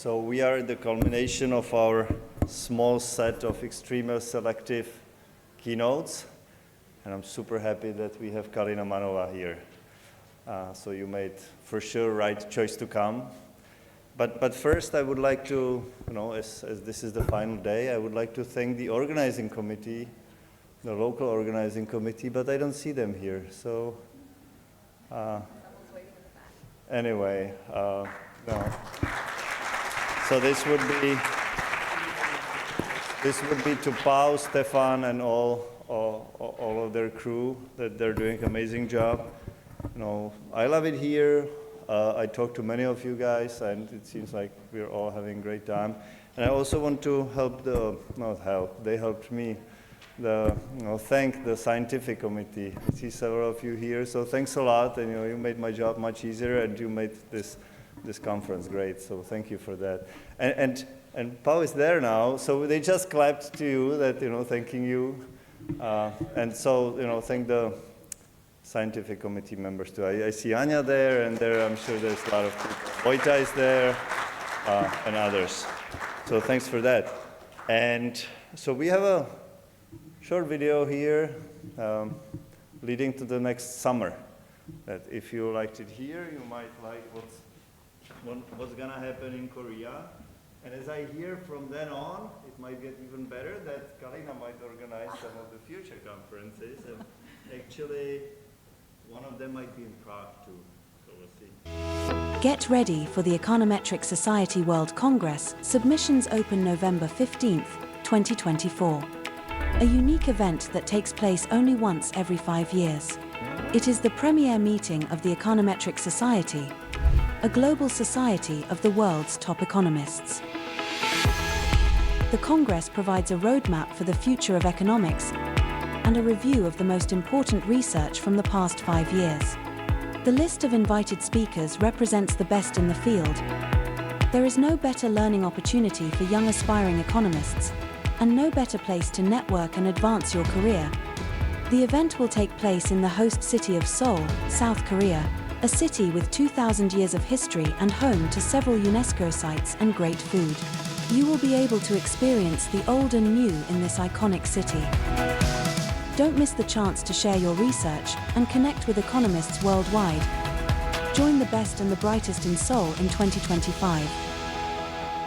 So we are the culmination of our small set of extremely selective keynotes, and I'm super happy that we have Kalina Manova here. So you made, for sure, right choice to come. But first, I would like to, as this is the final day, I would like to thank the organizing committee, the local organizing committee, but I don't see them here. So anyway, no. So this would be to Pau, Stefan, and all of their crew, that they're doing an amazing job. I love it here. I talked to many of you guys, and it seems like we're all having a great time. And I also want to they helped me. Thank the scientific committee. I see several of you here, so thanks a lot. And you made my job much easier, and you made this conference great. So thank you for that. And Pau is there now, so they just clapped to you that thanking you. And so thank the scientific committee members too. I see Anya there, and there I'm sure there's a lot of people. Vojta is there, and others. So thanks for that. And so we have a short video here leading to the next summer. That if you liked it here, you might like what's gonna happen in Korea. And as I hear from then on, it might get even better that Kalina might organize some of the future conferences. And actually, one of them might be in Prague too, so we'll see. Get ready for the Econometric Society World Congress. Submissions open November 15th, 2024. A unique event that takes place only once every 5 years. It is the premier meeting of the Econometric Society, a global society of the world's top economists. The Congress provides a roadmap for the future of economics and a review of the most important research from the past 5 years. The list of invited speakers represents the best in the field. There is no better learning opportunity for young aspiring economists, and no better place to network and advance your career. The event will take place in the host city of Seoul, South Korea, a city with 2,000 years of history and home to several UNESCO sites and great food. You will be able to experience the old and new in this iconic city. Don't miss the chance to share your research and connect with economists worldwide. Join the best and the brightest in Seoul in 2025.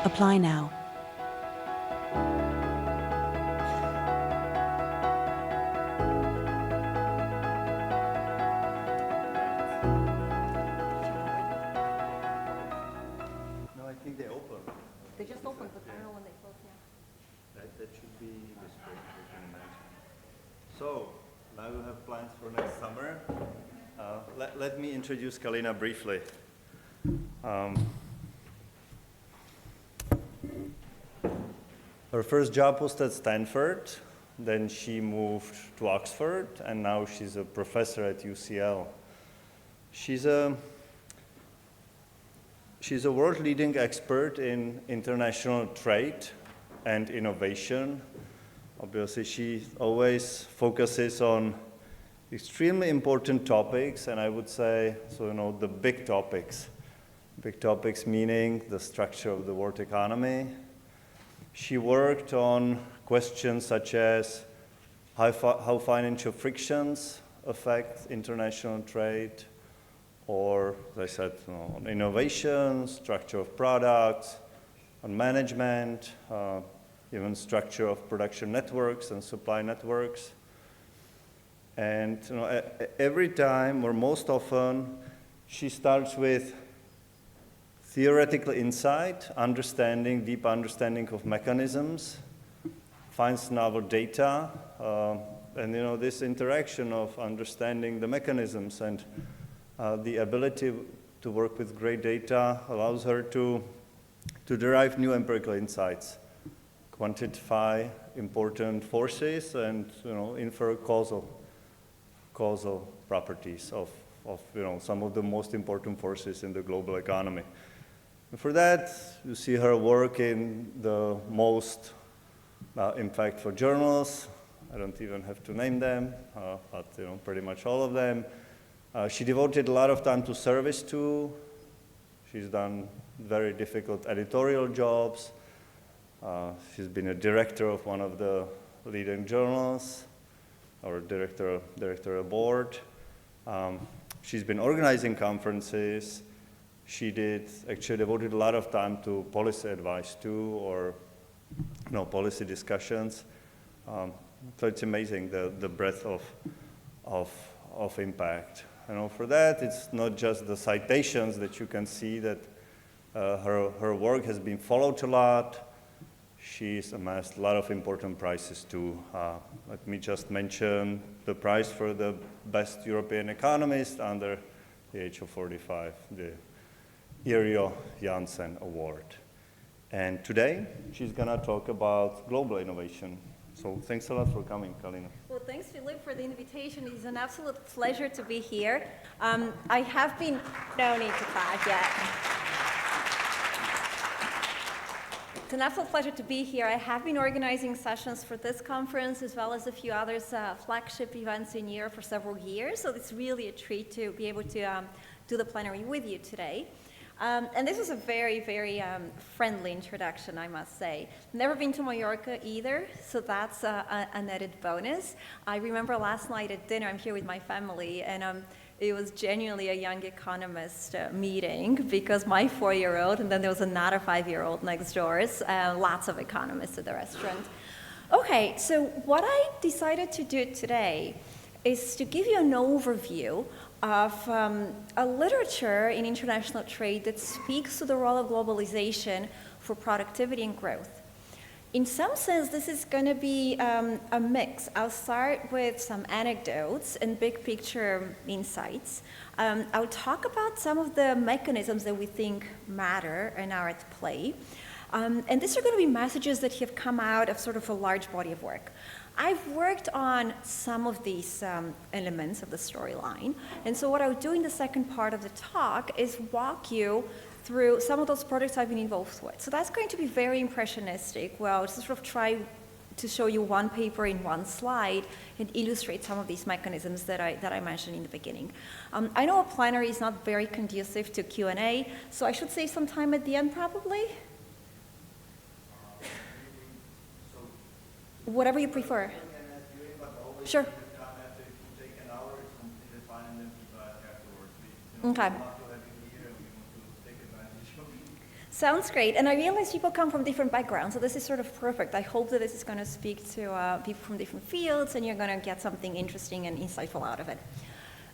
Apply now. They just opened, but I don't know when they close now. That should be the spring, we can imagine. So, now we have plans for next summer. Let me introduce Kalina briefly. Her first job was at Stanford, then she moved to Oxford, and now she's a professor at UCL. She's a world-leading expert in international trade and innovation. Obviously, she always focuses on extremely important topics, and I would say, the big topics. Big topics meaning the structure of the world economy. She worked on questions such as how financial frictions affect international trade, or, as I said, on innovation, structure of products, on management, even structure of production networks and supply networks. And every time, or most often, she starts with theoretical insight, deep understanding of mechanisms, finds novel data, and this interaction of understanding the mechanisms and the ability to work with great data allows her to derive new empirical insights, quantify important forces, and infer causal properties of some of the most important forces in the global economy. And for that, you see her work in the most impactful journals. I don't even have to name them, but pretty much all of them. She devoted a lot of time to service too. She's done very difficult editorial jobs. She's been a director of one of the leading journals, or director of board. She's been organizing conferences. She actually devoted a lot of time to policy advice too, or policy discussions. So it's amazing the breadth of impact. For that, it's not just the citations that you can see that her work has been followed a lot. She's amassed a lot of important prizes too. Let me just mention the prize for the best European economist under the age of 45, the Irijo Jansen Award. And today, she's gonna talk about global innovation. So thanks a lot for coming, Kalina. Well, thanks, Philip, for the invitation. It's an absolute pleasure to be here. I have been, no need to clap yet. It's an absolute pleasure to be here. I have been organizing sessions for this conference as well as a few others, flagship events in Europe for several years. So it's really a treat to be able to do the plenary with you today. And this was a very, very friendly introduction, I must say. Never been to Mallorca either, so that's an added bonus. I remember last night at dinner, I'm here with my family, and it was genuinely a young economist meeting because my 4-year-old, and then there was another 5-year-old next door, lots of economists at the restaurant. Okay, so what I decided to do today is to give you an overview of a literature in international trade that speaks to the role of globalization for productivity and growth. In some sense, this is going to be a mix. I'll start with some anecdotes and big picture insights. I'll talk about some of the mechanisms that we think matter and are at play. And these are going to be messages that have come out of sort of a large body of work. I've worked on some of these elements of the storyline, and so what I'll do in the second part of the talk is walk you through some of those projects I've been involved with. So that's going to be very impressionistic. Well, just sort of try to show you one paper in one slide and illustrate some of these mechanisms that I mentioned in the beginning. I know a plenary is not very conducive to Q&A, so I should save some time at the end probably. Whatever you prefer. Sure. Okay. Sounds great. And I realize people come from different backgrounds, so this is sort of perfect. I hope that this is going to speak to people from different fields, and you're going to get something interesting and insightful out of it.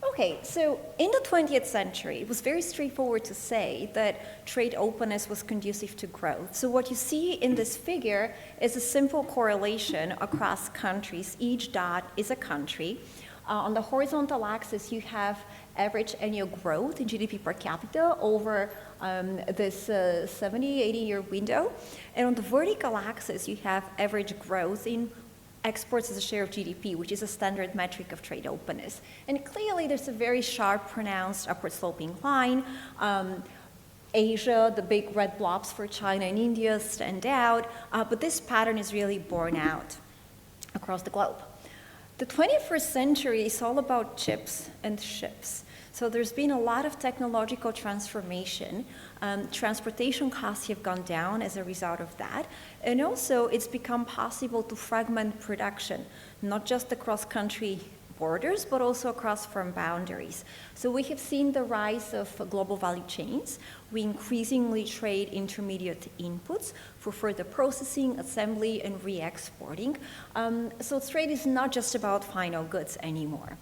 Okay, so in the 20th century, it was very straightforward to say that trade openness was conducive to growth. So what you see in this figure is a simple correlation across countries. Each dot is a country. On the horizontal axis, you have average annual growth in GDP per capita over this 70, 80-year window. And on the vertical axis, you have average growth in exports as a share of GDP, which is a standard metric of trade openness. And clearly, there's a very sharp, pronounced upward sloping line. Asia, the big red blobs for China and India stand out, but this pattern is really borne out across the globe. The 21st century is all about chips and ships. So there's been a lot of technological transformation. Transportation costs have gone down as a result of that. And also, it's become possible to fragment production, not just across country borders, but also across firm boundaries. So we have seen the rise of global value chains. We increasingly trade intermediate inputs for further processing, assembly, and re-exporting. So trade is not just about final goods anymore.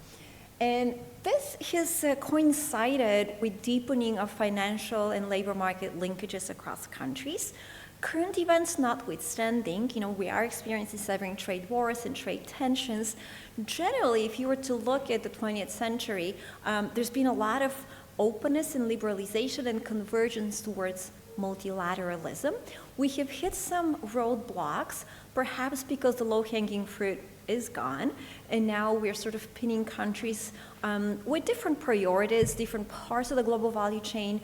And this has coincided with deepening of financial and labor market linkages across countries. Current events notwithstanding, we are experiencing severing trade wars and trade tensions. Generally, if you were to look at the 20th century, there's been a lot of openness and liberalization and convergence towards multilateralism. We have hit some roadblocks, perhaps because the low-hanging fruit is gone, and now we're sort of pinning countries with different priorities, different parts of the global value chain,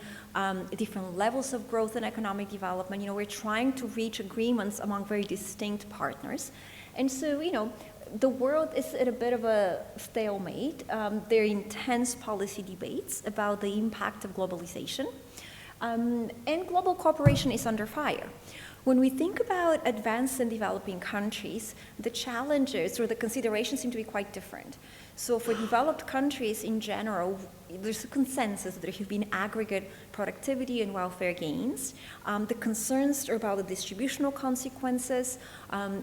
different levels of growth and economic development. We're trying to reach agreements among very distinct partners. And so, the world is at a bit of a stalemate. There are intense policy debates about the impact of globalization. And global cooperation is under fire. When we think about advanced and developing countries, the challenges or the considerations seem to be quite different. So for developed countries in general, there's a consensus that there have been aggregate productivity and welfare gains. The concerns are about the distributional consequences,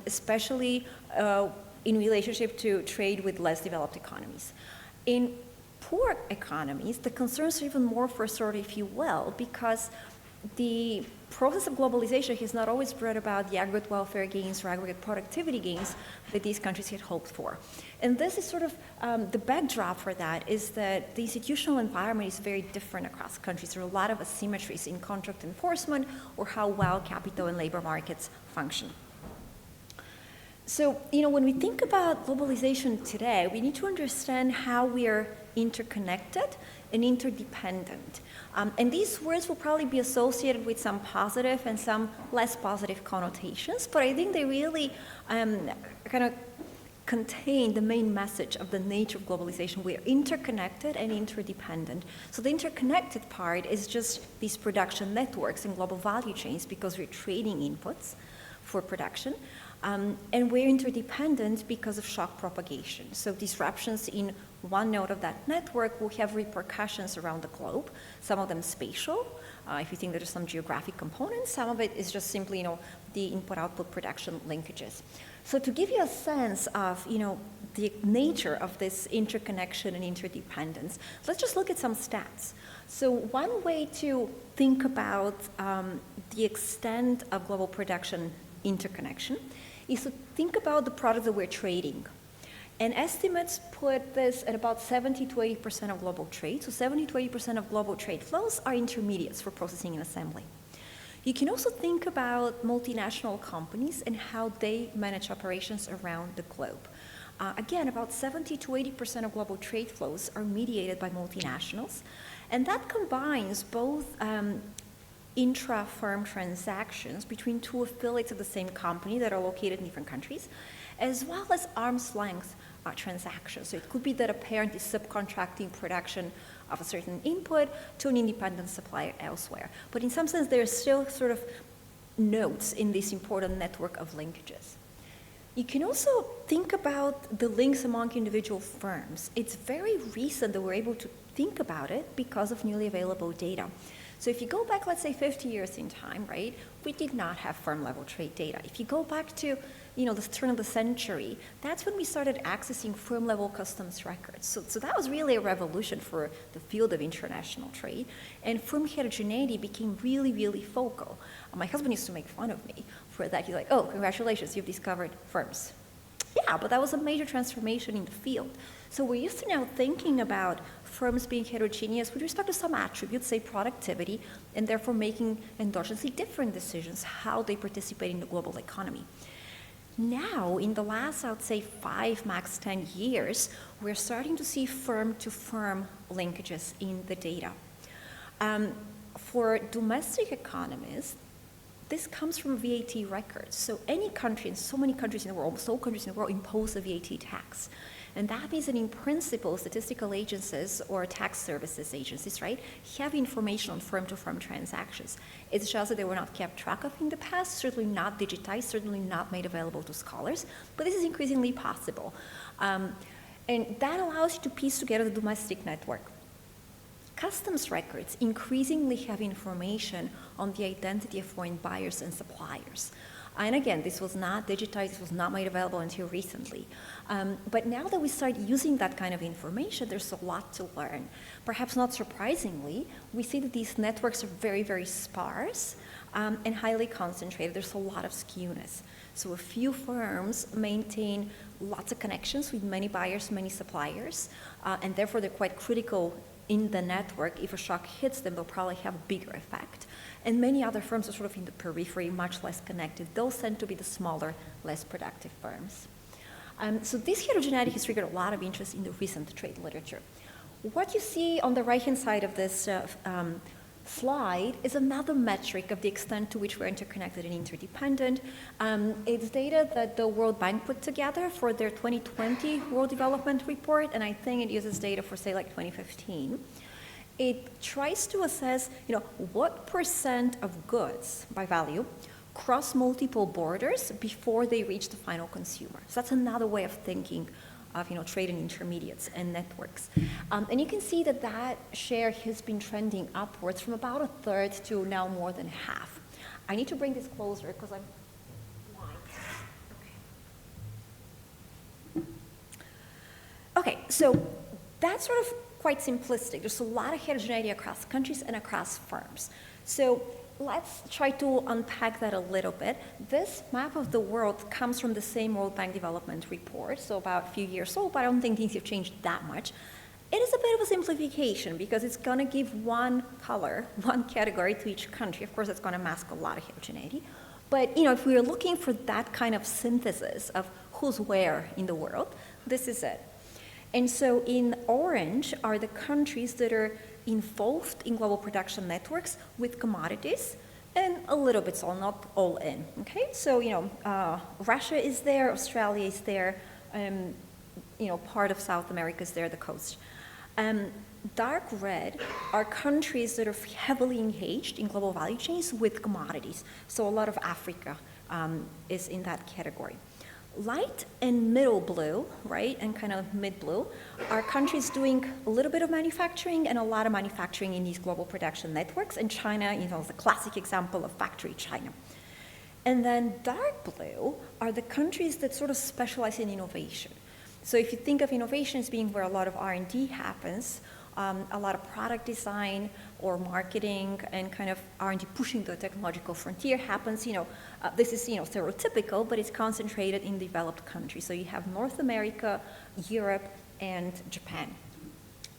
especially in relationship to trade with less developed economies. In poor economies, the concerns are even more for sort of, if you will, because the process of globalization has not always brought about the aggregate welfare gains or aggregate productivity gains that these countries had hoped for. And this is sort of the backdrop for that is that the institutional environment is very different across countries. There are a lot of asymmetries in contract enforcement or how well capital and labor markets function. So, when we think about globalization today, we need to understand how we are interconnected and interdependent. And these words will probably be associated with some positive and some less positive connotations, but I think they really kind of contain the main message of the nature of globalization. We are interconnected and interdependent. So the interconnected part is just these production networks and global value chains because we're trading inputs for production. And we're interdependent because of shock propagation. So disruptions in one node of that network will have repercussions around the globe, some of them spatial, if you think there's some geographic components, some of it is just simply, the input-output production linkages. So to give you a sense of, the nature of this interconnection and interdependence, let's just look at some stats. So one way to think about the extent of global production interconnection is to think about the product that we're trading. And estimates put this at about 70 to 80% of global trade. So 70 to 80% of global trade flows are intermediates for processing and assembly. You can also think about multinational companies and how they manage operations around the globe. Again, about 70 to 80% of global trade flows are mediated by multinationals. And that combines both intra-firm transactions between two affiliates of the same company that are located in different countries, as well as arm's length transactions. So it could be that a parent is subcontracting production of a certain input to an independent supplier elsewhere. But in some sense, there are still sort of nodes in this important network of linkages. You can also think about the links among individual firms. It's very recent that we're able to think about it because of newly available data. So if you go back, let's say 50 years in time, right, we did not have firm-level trade data. If you go back to, the turn of the century, that's when we started accessing firm-level customs records. So that was really a revolution for the field of international trade. And firm heterogeneity became really, really focal. My husband used to make fun of me for that. He's like, oh, congratulations, you've discovered firms. Yeah, but that was a major transformation in the field. So we're used to now thinking about firms being heterogeneous with respect to some attributes, say productivity, and therefore making endogenously different decisions how they participate in the global economy. Now, in the last, I would say, 5, max 10 years, we're starting to see firm-to-firm linkages in the data. For domestic economists, this comes from VAT records. So any country, and so many countries in the world, almost all countries in the world impose a VAT tax. And that means that in principle, statistical agencies or tax services agencies, right, have information on firm-to-firm transactions. It's just that they were not kept track of in the past, certainly not digitized, certainly not made available to scholars, but this is increasingly possible. And that allows you to piece together the domestic network. Customs records increasingly have information on the identity of foreign buyers and suppliers. And again, this was not digitized, this was not made available until recently. But now that we start using that kind of information, there's a lot to learn. Perhaps not surprisingly, we see that these networks are very, very sparse and highly concentrated. There's a lot of skewness. So a few firms maintain lots of connections with many buyers, many suppliers, and therefore they're quite critical in the network. If a shock hits them, they'll probably have a bigger effect. And many other firms are sort of in the periphery, much less connected. Those tend to be the smaller, less productive firms. So this heterogeneity has triggered a lot of interest in the recent trade literature. What you see on the right-hand side of this slide is another metric of the extent to which we're interconnected and interdependent. It's data that the World Bank put together for their 2020 World Development Report, and I think it uses data for, say, like 2015. it tries to assess, what percent of goods by value cross multiple borders before they reach the final consumer. So that's another way of thinking of trade and intermediates and networks. And you can see that that share has been trending upwards from about a third to now more than half. I need to bring this closer because I'm blind. Okay, so that's sort of quite simplistic. There's a lot of heterogeneity across countries and across firms. So let's try to unpack that a little bit. This map of the world comes from the same World Bank Development Report, so about a few years old, but I don't think things have changed that much. It is a bit of a simplification because it's going to give one color, one category to each country. Of course, it's going to mask a lot of heterogeneity. But if we are looking for that kind of synthesis of who's where in the world, this is it. And so in orange are the countries that are involved in global production networks with commodities, and a little bit, so not all in, okay? So, Russia is there, Australia is there, part of South America is there, the coast. Dark red are countries that are heavily engaged in global value chains with commodities. So a lot of Africa is in that category. Light and middle blue, right, and kind of mid-blue, are countries doing a little bit of manufacturing and a lot of manufacturing in these global production networks. And China, is a classic example of factory China. And then dark blue are the countries that sort of specialize in innovation. So if you think of innovation as being where a lot of R&D happens, a lot of product design or marketing and kind of R&D pushing the technological frontier happens, this is, stereotypical, but it's concentrated in developed countries. So you have North America, Europe, and Japan.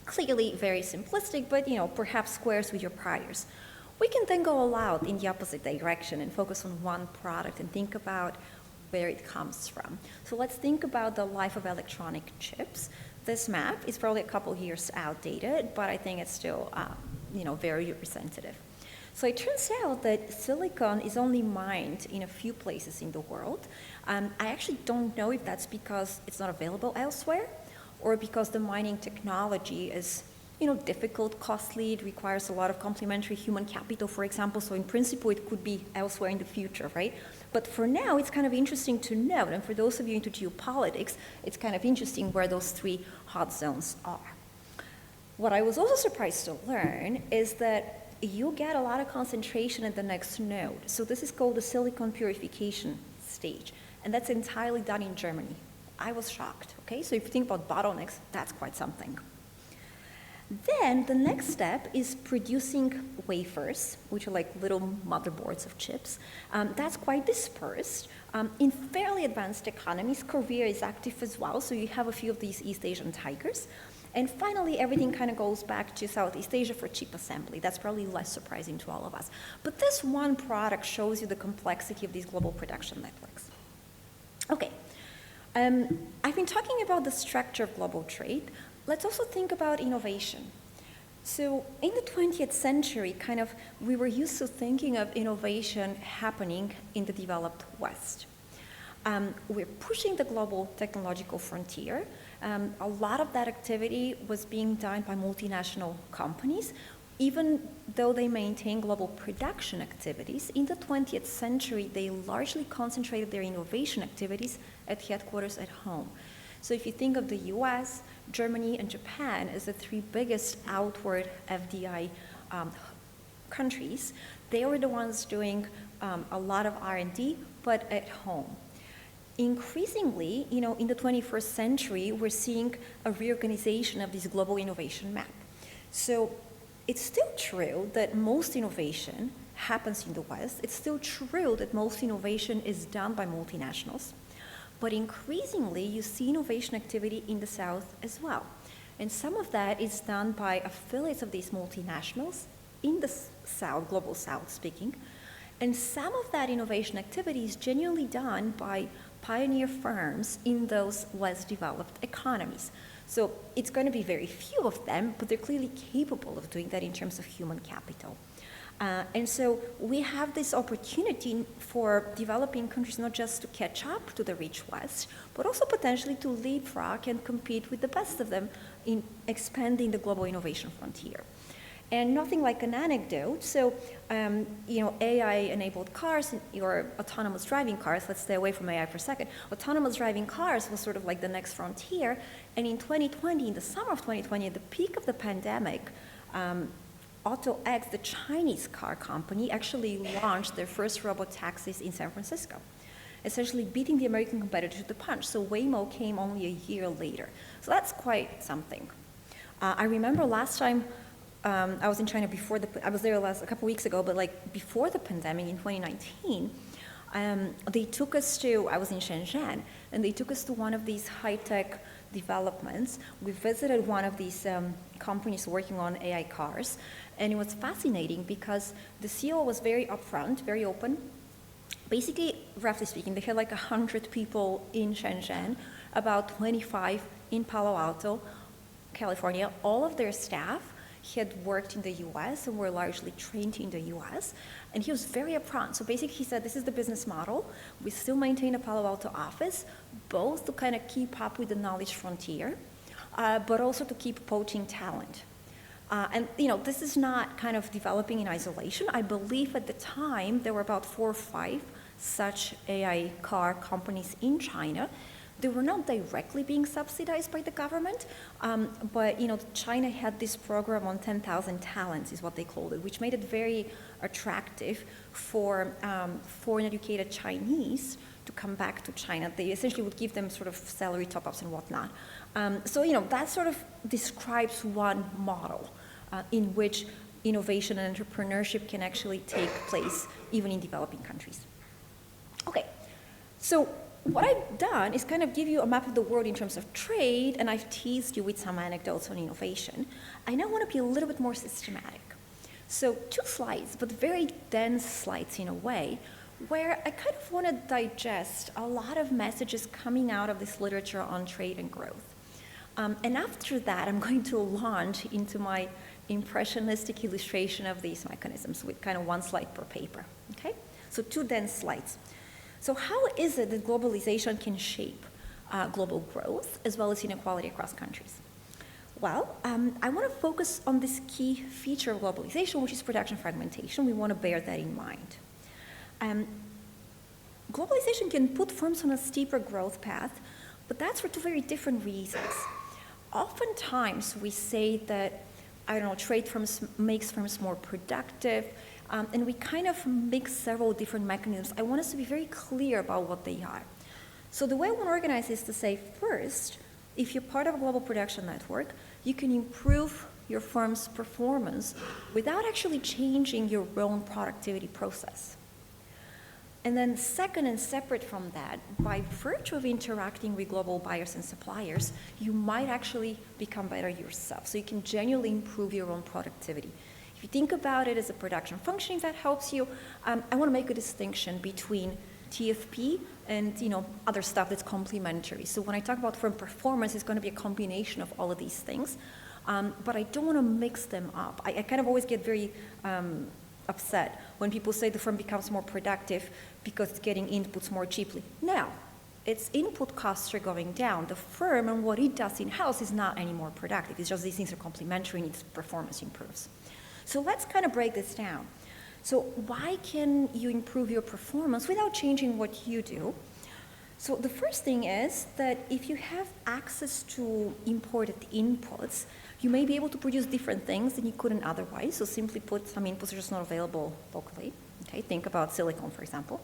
Clearly very simplistic, but, perhaps squares with your priors. We can then go all out in the opposite direction and focus on one product and think about where it comes from. So let's think about the life of electronic chips. This map is probably a couple years outdated, but I think it's still, very representative. So it turns out that silicon is only mined in a few places in the world. I actually don't know if that's because it's not available elsewhere or because the mining technology is, difficult, costly, it requires a lot of complementary human capital, for example, so in principle it could be elsewhere in the future, right? But for now, it's kind of interesting to note, and for those of you into geopolitics, it's kind of interesting where those three hot zones are. What I was also surprised to learn is that you get a lot of concentration at the next node. So this is called the silicon purification stage, and that's entirely done in Germany. I was shocked, okay? So if you think about bottlenecks, that's quite something. Then the next step is producing wafers, which are like little motherboards of chips. That's quite dispersed. In fairly advanced economies, Korea is active as well, so you have a few of these East Asian tigers. And finally, everything kind of goes back to Southeast Asia for chip assembly. That's probably less surprising to all of us. But this one product shows you the complexity of these global production networks. Okay, I've been talking about the structure of global trade. Let's also think about innovation. So in the 20th century, we were used to thinking of innovation happening in the developed West. We're pushing the global technological frontier. A lot of that activity was being done by multinational companies, even though they maintain global production activities. In the 20th century, they largely concentrated their innovation activities at headquarters at home. So if you think of the US, Germany, and Japan as the three biggest outward FDI countries, they were the ones doing a lot of R&D, but at home. Increasingly, in the 21st century, we're seeing a reorganization of this global innovation map. So it's still true that most innovation happens in the West. It's still true that most innovation is done by multinationals. But increasingly, you see innovation activity in the South as well. And some of that is done by affiliates of these multinationals in the South, global South speaking. And some of that innovation activity is genuinely done by pioneer firms in those less developed economies. So it's going to be very few of them, but they're clearly capable of doing that in terms of human capital. And so we have this opportunity for developing countries not just to catch up to the rich West, but also potentially to leapfrog and compete with the best of them in expanding the global innovation frontier. And nothing like an anecdote. So, AI-enabled cars or autonomous driving cars, let's stay away from AI for a second. Autonomous driving cars was sort of like the next frontier. And in 2020, in the summer of 2020, at the peak of the pandemic, AutoX, the Chinese car company, actually launched their first robotaxis in San Francisco, essentially beating the American competitor to the punch. So Waymo came only a year later. So that's quite something. I remember last time I was in China I was there a couple weeks ago, but like before the pandemic in 2019, they took us I was in Shenzhen, and they took us to one of these high-tech developments. We visited one of these companies working on AI cars, and it was fascinating because the CEO was very upfront, very open. Basically, roughly speaking, they had like 100 people in Shenzhen, about 25 in Palo Alto, California. All of their staff had worked in the US and were largely trained in the US, and he was very upfront. So basically he said, this is the business model. We still maintain a Palo Alto office, both to kind of keep up with the knowledge frontier, but also to keep poaching talent. And this is not kind of developing in isolation. I believe at the time there were about 4 or 5 such AI car companies in China. They were not directly being subsidized by the government, but China had this program on 10,000 talents, is what they called it, which made it very attractive for foreign educated Chinese to come back to China. They essentially would give them sort of salary top-ups and whatnot. So that sort of describes one model in which innovation and entrepreneurship can actually take place even in developing countries. Okay, so what I've done is kind of give you a map of the world in terms of trade, and I've teased you with some anecdotes on innovation. I now want to be a little bit more systematic. So 2 slides, but very dense slides in a way, where I kind of want to digest a lot of messages coming out of this literature on trade and growth. And after that, I'm going to launch into my impressionistic illustration of these mechanisms with kind of 1 slide per paper, okay? So 2 dense slides. So how is it that globalization can shape global growth as well as inequality across countries? Well, I want to focus on this key feature of globalization, which is production fragmentation. We want to bear that in mind. Globalization can put firms on a steeper growth path, but that's for 2 very different reasons. Oftentimes, we say that, trade makes firms more productive, and we kind of mix several different mechanisms. I want us to be very clear about what they are. So the way I want to organize is to say, first, if you're part of a global production network, you can improve your firm's performance without actually changing your own productivity process. And then second, and separate from that, by virtue of interacting with global buyers and suppliers, you might actually become better yourself. So you can genuinely improve your own productivity. If you think about it as a production function, that helps you. I want to make a distinction between TFP and other stuff that's complementary. So when I talk about firm performance, it's going to be a combination of all of these things. But I don't want to mix them up. I kind of always get very upset when people say the firm becomes more productive because it's getting inputs more cheaply. No, its input costs are going down. The firm and what it does in-house is not any more productive. It's just these things are complementary and its performance improves. So let's kind of break this down. So why can you improve your performance without changing what you do? So the first thing is that if you have access to imported inputs, you may be able to produce different things than you couldn't otherwise. So simply put, some inputs are just not available locally. Okay, think about silicon, for example.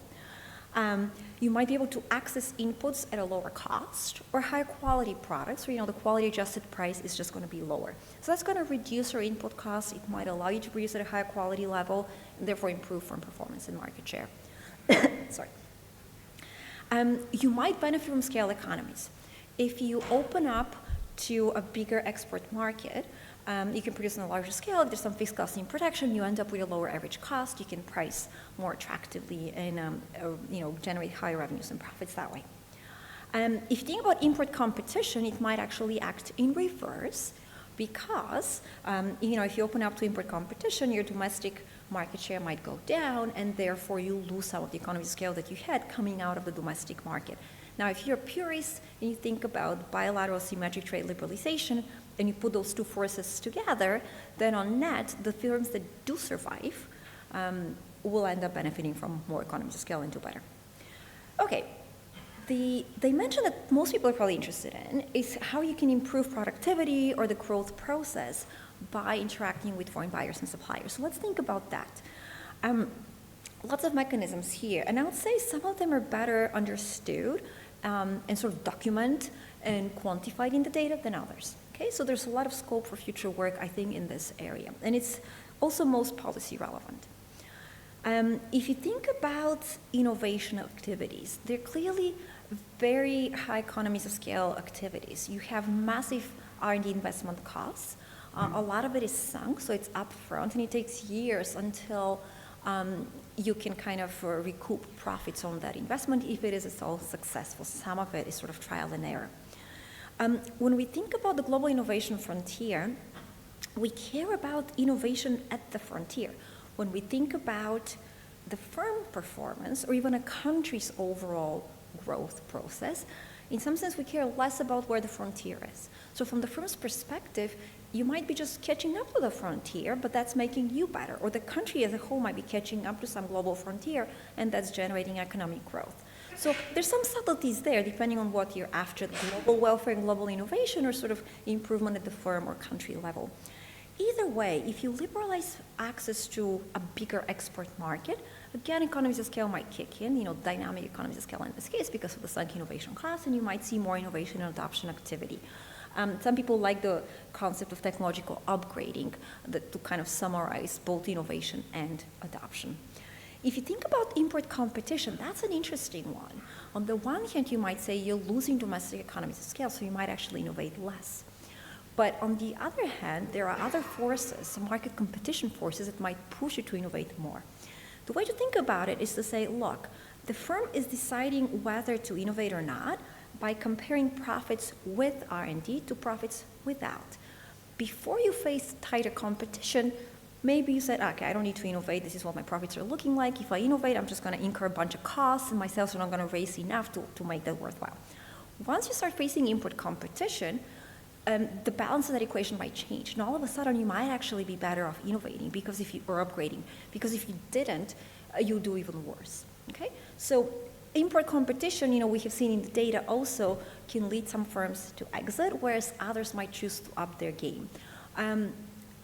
You might be able to access inputs at a lower cost or higher quality products where the quality adjusted price is just going to be lower. So that's going to reduce your input costs. It might allow you to produce at a higher quality level and therefore improve firm performance and market share. Sorry. You might benefit from scale economies. If you open up to a bigger export market, you can produce on a larger scale. If there's some fixed cost in production, you end up with a lower average cost. You can price more attractively and generate higher revenues and profits that way. If you think about import competition, it might actually act in reverse because if you open up to import competition, your domestic market share might go down, and therefore you lose some of the economies of scale that you had coming out of the domestic market. Now, if you're a purist and you think about bilateral symmetric trade liberalization, and you put those two forces together, then on net, the firms that do survive will end up benefiting from more economies of scale and do better. Okay, the dimension that most people are probably interested in is how you can improve productivity or the growth process by interacting with foreign buyers and suppliers. So let's think about that. Lots of mechanisms here, and I would say some of them are better understood and sort of document and quantified in the data than others. Okay, so there's a lot of scope for future work, I think, in this area, and it's also most policy relevant. If you think about innovation activities, they're clearly very high economies of scale activities. You have massive R&D investment costs. A lot of it is sunk, so it's upfront, and it takes years until you can kind of recoup profits on that investment if it is at all successful. Some of it is sort of trial and error. When we think about the global innovation frontier, we care about innovation at the frontier. When we think about the firm performance or even a country's overall growth process, in some sense we care less about where the frontier is. So from the firm's perspective, you might be just catching up to the frontier, but that's making you better. Or the country as a whole might be catching up to some global frontier, and that's generating economic growth. So there's some subtleties there, depending on what you're after, global welfare and global innovation, or sort of improvement at the firm or country level. Either way, if you liberalize access to a bigger export market, again, economies of scale might kick in, dynamic economies of scale in this case because of the sunk innovation cost, and you might see more innovation and adoption activity. Some people like the concept of technological upgrading to kind of summarize both innovation and adoption. If you think about import competition, that's an interesting one. On the one hand, you might say you're losing domestic economies of scale, so you might actually innovate less. But on the other hand, there are other forces, market competition forces, that might push you to innovate more. The way to think about it is to say, look, the firm is deciding whether to innovate or not by comparing profits with R&D to profits without. Before you face tighter competition, maybe you said, okay, I don't need to innovate, this is what my profits are looking like. If I innovate, I'm just gonna incur a bunch of costs, and my sales are not gonna raise enough to make that worthwhile. Once you start facing import competition, the balance of that equation might change. And all of a sudden, you might actually be better off innovating or upgrading, because if you didn't, you'll do even worse, okay? So import competition, we have seen in the data also can lead some firms to exit, whereas others might choose to up their game.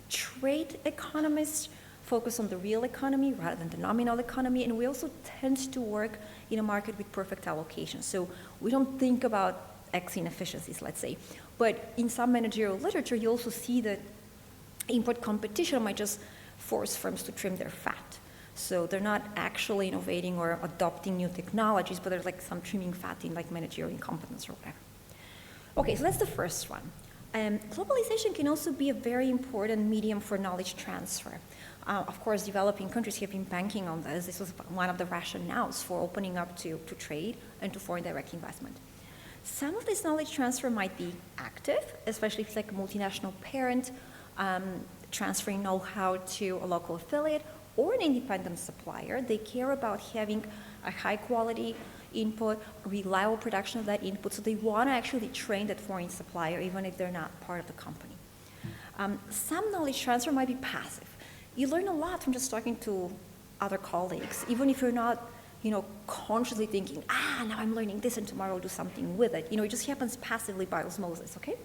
Trade economists focus on the real economy rather than the nominal economy, and we also tend to work in a market with perfect allocation. So we don't think about X inefficiencies, let's say. But in some managerial literature, you also see that import competition might just force firms to trim their fat. So they're not actually innovating or adopting new technologies, but there's like some trimming fat in like managerial incompetence or whatever. Okay, so that's the first one. Globalization can also be a very important medium for knowledge transfer. Of course, developing countries have been banking on this. This was one of the rationales for opening up to trade and to foreign direct investment. Some of this knowledge transfer might be active, especially if it's like a multinational parent transferring know-how to a local affiliate or an independent supplier. They care about having a high quality input, reliable production of that input, so they want to actually train that foreign supplier even if they're not part of the company. Some knowledge transfer might be passive. You learn a lot from just talking to other colleagues, even if you're not consciously thinking, now I'm learning this and tomorrow I'll do something with it. It just happens passively by osmosis, okay?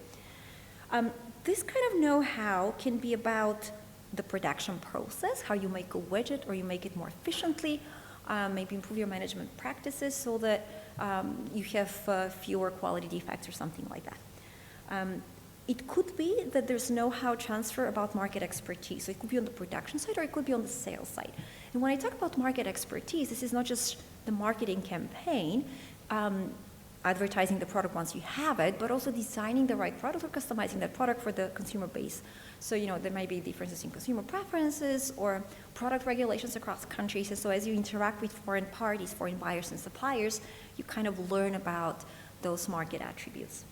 This kind of know-how can be about the production process, how you make a widget or you make it more efficiently, maybe improve your management practices so that you have fewer quality defects or something like that. It could be that there's know-how transfer about market expertise. So it could be on the production side or it could be on the sales side. And when I talk about market expertise, this is not just the marketing campaign, advertising the product once you have it, but also designing the right product or customizing that product for the consumer base. So, there might be differences in consumer preferences or product regulations across countries. And so as you interact with foreign parties, foreign buyers and suppliers, you kind of learn about those market attributes.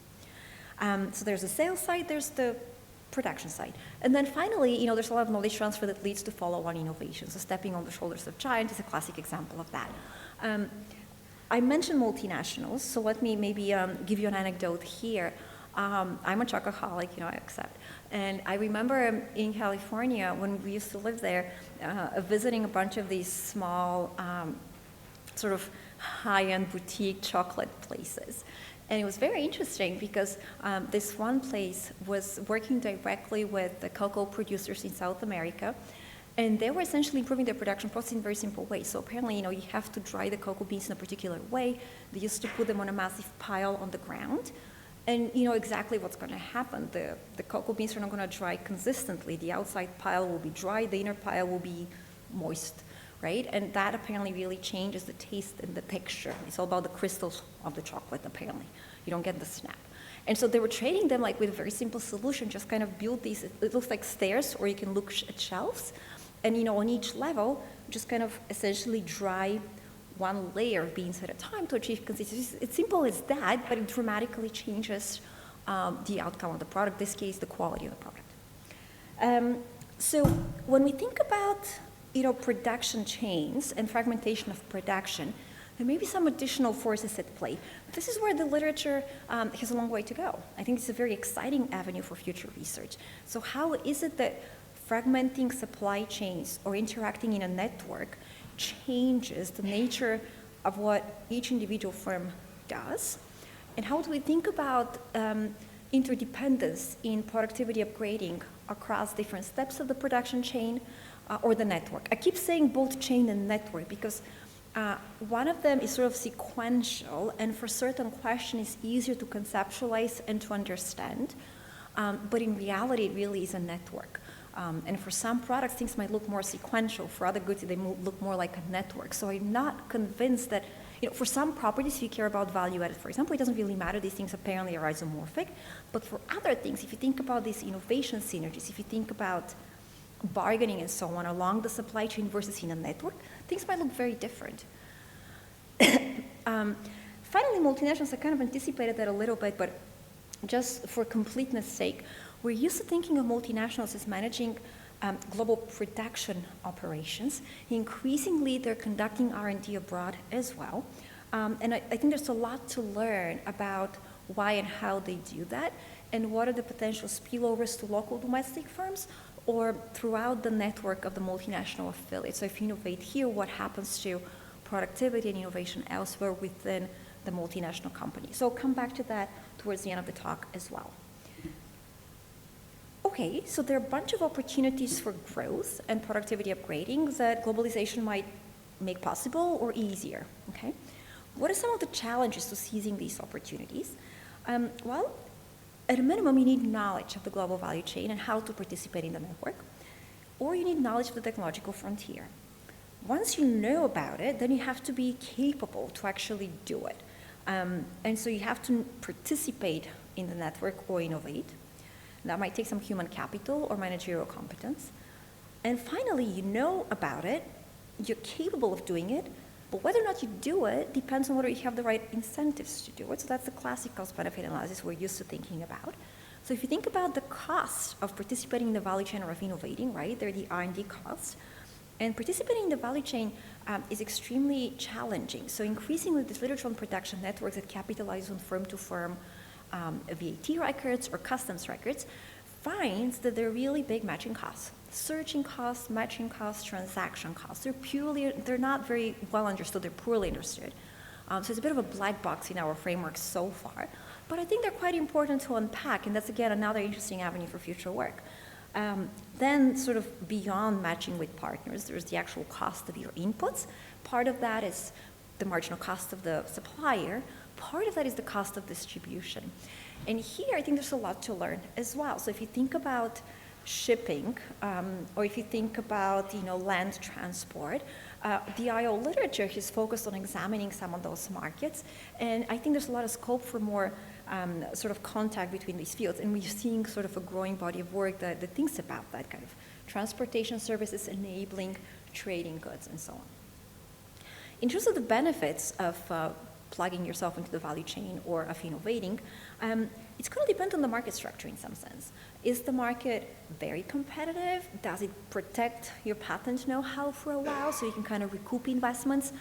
So there's the sales side, there's the production side. And then finally, there's a lot of knowledge transfer that leads to follow-on innovation. So stepping on the shoulders of giants is a classic example of that. I mentioned multinationals, so let me maybe give you an anecdote here. I'm a chocoholic, I accept. And I remember in California, when we used to live there, visiting a bunch of these small, sort of high-end boutique chocolate places. And it was very interesting because this one place was working directly with the cocoa producers in South America, and they were essentially improving their production process in very simple ways. So apparently, you have to dry the cocoa beans in a particular way. They used to put them on a massive pile on the ground, and you know exactly what's going to happen. The cocoa beans are not going to dry consistently. The outside pile will be dry, the inner pile will be moist, right? And that apparently really changes the taste and the texture. It's all about the crystals of the chocolate, apparently. You don't get the snap. And so they were trading them like with a very simple solution, just kind of build these, it looks like stairs, or you can look at shelves. And on each level, just kind of essentially dry one layer of beans at a time to achieve consistency. It's simple as that, but it dramatically changes the outcome of the product, in this case, the quality of the product. So when we think about production chains and fragmentation of production, there may be some additional forces at play. This is where the literature has a long way to go. I think it's a very exciting avenue for future research. So how is it that fragmenting supply chains or interacting in a network changes the nature of what each individual firm does? And how do we think about interdependence in productivity upgrading across different steps of the production chain or the network? I keep saying both chain and network because one of them is sort of sequential, and for certain questions it's easier to conceptualize and to understand, but in reality it really is a network. And for some products, things might look more sequential. For other goods, they look more like a network. So I'm not convinced that, for some properties, if you care about value added, for example, it doesn't really matter. These things apparently are isomorphic. But for other things, if you think about these innovation synergies, if you think about bargaining and so on along the supply chain versus in a network, things might look very different. Finally, multinationals, I kind of anticipated that a little bit, but just for completeness sake, we're used to thinking of multinationals as managing global production operations. Increasingly, they're conducting R&D abroad as well. And I think there's a lot to learn about why and how they do that, and what are the potential spillovers to local domestic firms or throughout the network of the multinational affiliates. So if you innovate here, what happens to productivity and innovation elsewhere within the multinational company? So I'll come back to that towards the end of the talk as well. Okay, so there are a bunch of opportunities for growth and productivity upgrading that globalization might make possible or easier, okay? What are some of the challenges to seizing these opportunities? Well, at a minimum, you need knowledge of the global value chain and how to participate in the network, or you need knowledge of the technological frontier. Once you know about it, then you have to be capable to actually do it. And so you have to participate in the network or innovate. That might take some human capital or managerial competence. And finally, you know about it, you're capable of doing it, but whether or not you do it depends on whether you have the right incentives to do it. So that's the classic cost-benefit analysis we're used to thinking about. So if you think about the cost of participating in the value chain or of innovating, right, they're the R&D costs. And participating in the value chain is extremely challenging. So increasingly, this literature on production networks that capitalize on firm-to-firm VAT records or customs records finds that they're really big matching costs. Searching costs, matching costs, transaction costs. They're not very well understood, they're poorly understood. So it's a bit of a black box in our framework so far, but I think they're quite important to unpack, and that's again another interesting avenue for future work. Then sort of beyond matching with partners, there's the actual cost of your inputs. Part of that is the marginal cost of the supplier. Part of that is the cost of distribution. And here, I think there's a lot to learn as well. So if you think about shipping, or if you think about land transport, the IO literature is focused on examining some of those markets. And I think there's a lot of scope for more sort of contact between these fields. And we're seeing sort of a growing body of work that thinks about that kind of transportation services enabling trading goods and so on. In terms of the benefits of plugging yourself into the value chain or of innovating, it's going to depend on the market structure in some sense. Is the market very competitive? Does it protect your patent know-how for a while so you can kind of recoup investments?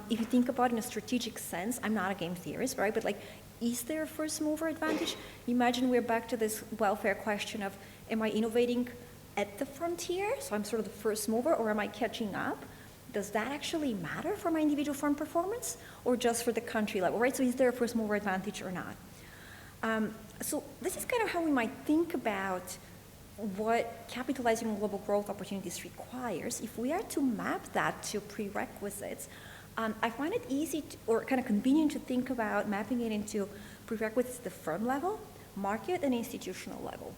If you think about it in a strategic sense, I'm not a game theorist, right? But like, is there a first mover advantage? Imagine we're back to this welfare question of, am I innovating at the frontier? So I'm sort of the first mover, or am I catching up? Does that actually matter for my individual firm performance, or just for the country level, right? So is there a first mover advantage or not? So this is kind of how we might think about what capitalizing on global growth opportunities requires. If we are to map that to prerequisites, I find it easy to, or kind of convenient to think about mapping it into prerequisites at the firm level, market, and institutional level,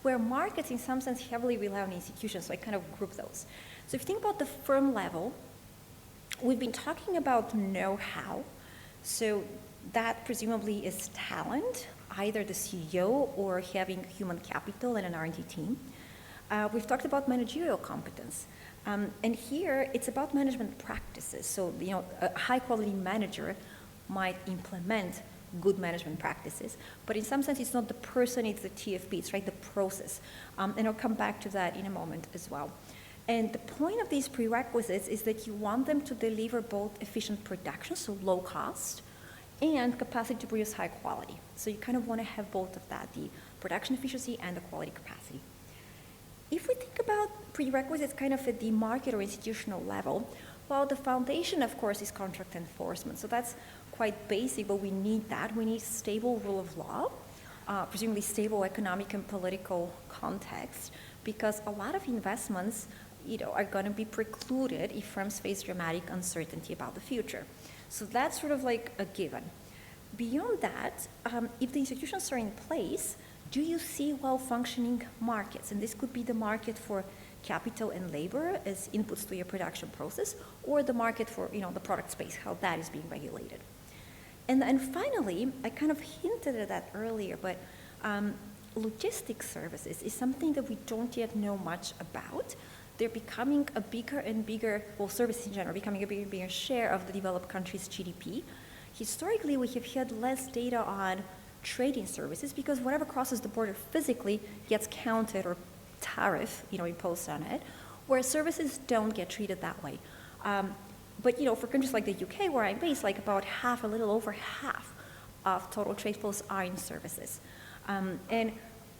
where markets in some sense heavily rely on institutions, so I kind of group those. So if you think about the firm level, we've been talking about know-how, so that presumably is talent, either the CEO or having human capital and an R&D team. We've talked about managerial competence. And here, it's about management practices. So, a high-quality manager might implement good management practices, but in some sense, it's not the person, it's the TFP, it's right, the process. And I'll come back to that in a moment as well. And the point of these prerequisites is that you want them to deliver both efficient production, so low cost, and capacity to produce high quality. So you kind of want to have both of that, the production efficiency and the quality capacity. If we think about prerequisites kind of at the market or institutional level, well, the foundation, of course, is contract enforcement. So that's quite basic, but we need that. We need stable rule of law, presumably stable economic and political context, because a lot of investments are going to be precluded if firms face dramatic uncertainty about the future. So that's sort of like a given. Beyond that, if the institutions are in place, do you see well-functioning markets? And this could be the market for capital and labor as inputs to your production process, or the market for the product space, how that is being regulated. And finally, I kind of hinted at that earlier, but logistics services is something that we don't yet know much about. They're becoming a bigger and bigger, well, services in general, becoming a bigger and bigger share of the developed countries' GDP. Historically, we have had less data on trading services because whatever crosses the border physically gets counted or tariff, imposed on it, whereas services don't get treated that way. But for countries like the UK, where I'm based, like about half, a little over half of total trade flows are in services. And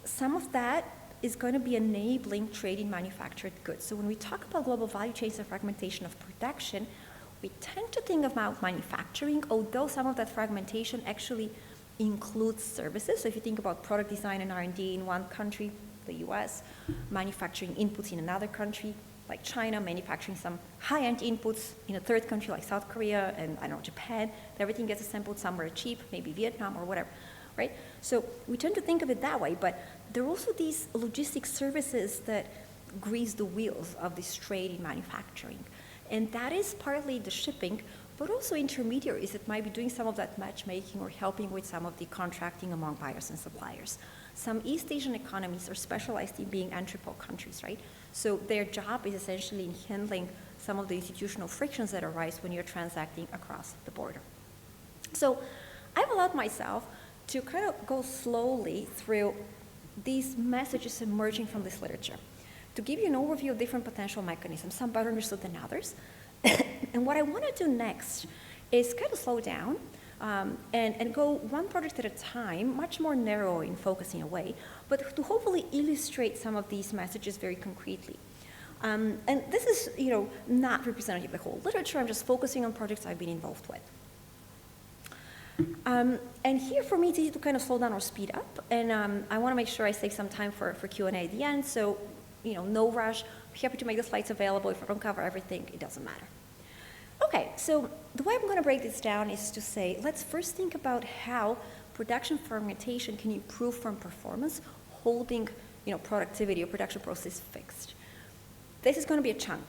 some of that is going to be enabling trade in manufactured goods. So when we talk about global value chains and fragmentation of production, we tend to think about manufacturing, although some of that fragmentation actually includes services. So if you think about product design and R&D in one country, the US, manufacturing inputs in another country, like China, manufacturing some high-end inputs in a third country like South Korea and, Japan, everything gets assembled somewhere cheap, maybe Vietnam or whatever, right? So we tend to think of it that way, but there are also these logistics services that grease the wheels of this trade in manufacturing. And that is partly the shipping, but also intermediaries that might be doing some of that matchmaking or helping with some of the contracting among buyers and suppliers. Some East Asian economies are specialized in being entrepot countries, right? So their job is essentially in handling some of the institutional frictions that arise when you're transacting across the border. So I've allowed myself to kind of go slowly through these messages emerging from this literature to give you an overview of different potential mechanisms, some better understood than others. And what I want to do next is kind of slow down and go one project at a time, much more narrow in focus in a way, but to hopefully illustrate some of these messages very concretely. And this is, not representative of the whole literature. I'm just focusing on projects I've been involved with. And here for me, it's easy to kind of slow down or speed up. And I want to make sure I save some time for Q&A at the end. So, no rush. I'm happy to make the slides available. If I don't cover everything, it doesn't matter. Okay, so the way I'm going to break this down is to say, let's first think about how production fragmentation can improve firm performance, holding, productivity or production process fixed. This is going to be a chunk.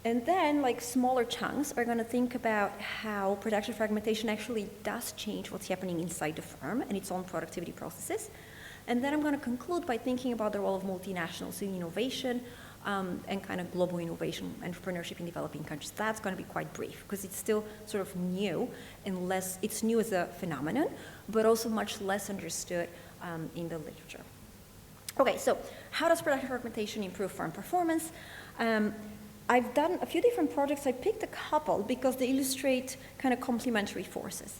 And then, smaller chunks are going to think about how production fragmentation actually does change what's happening inside the firm and its own productivity processes. And then I'm going to conclude by thinking about the role of multinationals in innovation and kind of global innovation, entrepreneurship in developing countries. That's going to be quite brief because it's still sort of new and it's new as a phenomenon, but also much less understood in the literature. Okay, so how does production fragmentation improve firm performance? I've done a few different projects. I picked a couple because they illustrate kind of complementary forces.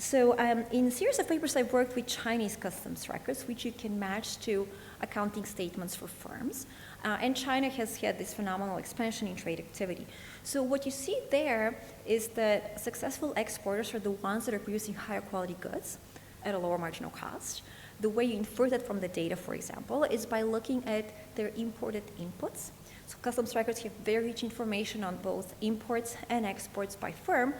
So in a series of papers, I've worked with Chinese customs records, which you can match to accounting statements for firms. And China has had this phenomenal expansion in trade activity. So what you see there is that successful exporters are the ones that are producing higher quality goods at a lower marginal cost. The way you infer that from the data, for example, is by looking at their imported inputs. So customs records have very rich information on both imports and exports by firm,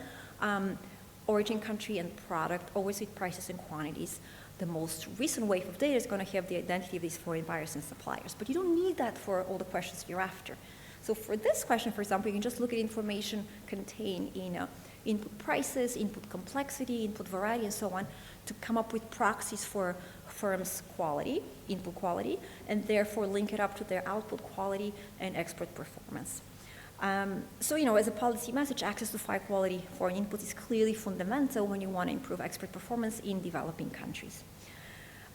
origin country and product, always with prices and quantities. The most recent wave of data is going to have the identity of these foreign buyers and suppliers, but you don't need that for all the questions you're after. So for this question, for example, you can just look at information contained in input prices, input complexity, input variety, and so on, to come up with proxies for firms' quality, input quality, and therefore link it up to their output quality and export performance. So, as a policy message, access to high quality foreign inputs is clearly fundamental when you want to improve export performance in developing countries.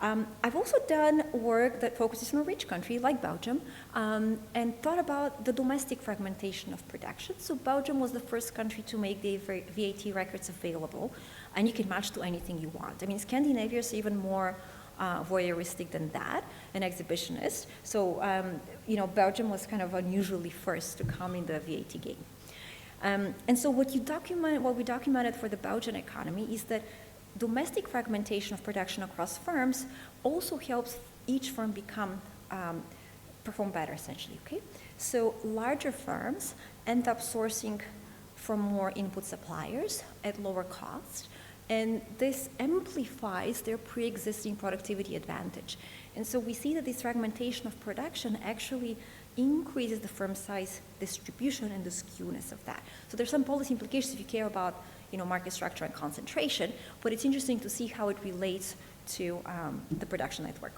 I've also done work that focuses on a rich country like Belgium and thought about the domestic fragmentation of production. So Belgium was the first country to make the VAT records available, and you can match to anything you want. I mean, Scandinavia is even more voyeuristic than that, an exhibitionist. So, Belgium was kind of unusually first to come in the VAT game. And so what we documented for the Belgian economy is that domestic fragmentation of production across firms also helps each firm perform better, essentially, okay? So larger firms end up sourcing from more input suppliers at lower cost, and this amplifies their pre-existing productivity advantage. And so we see that this fragmentation of production actually increases the firm size distribution and the skewness of that. So there's some policy implications if you care about market structure and concentration, but it's interesting to see how it relates to the production network.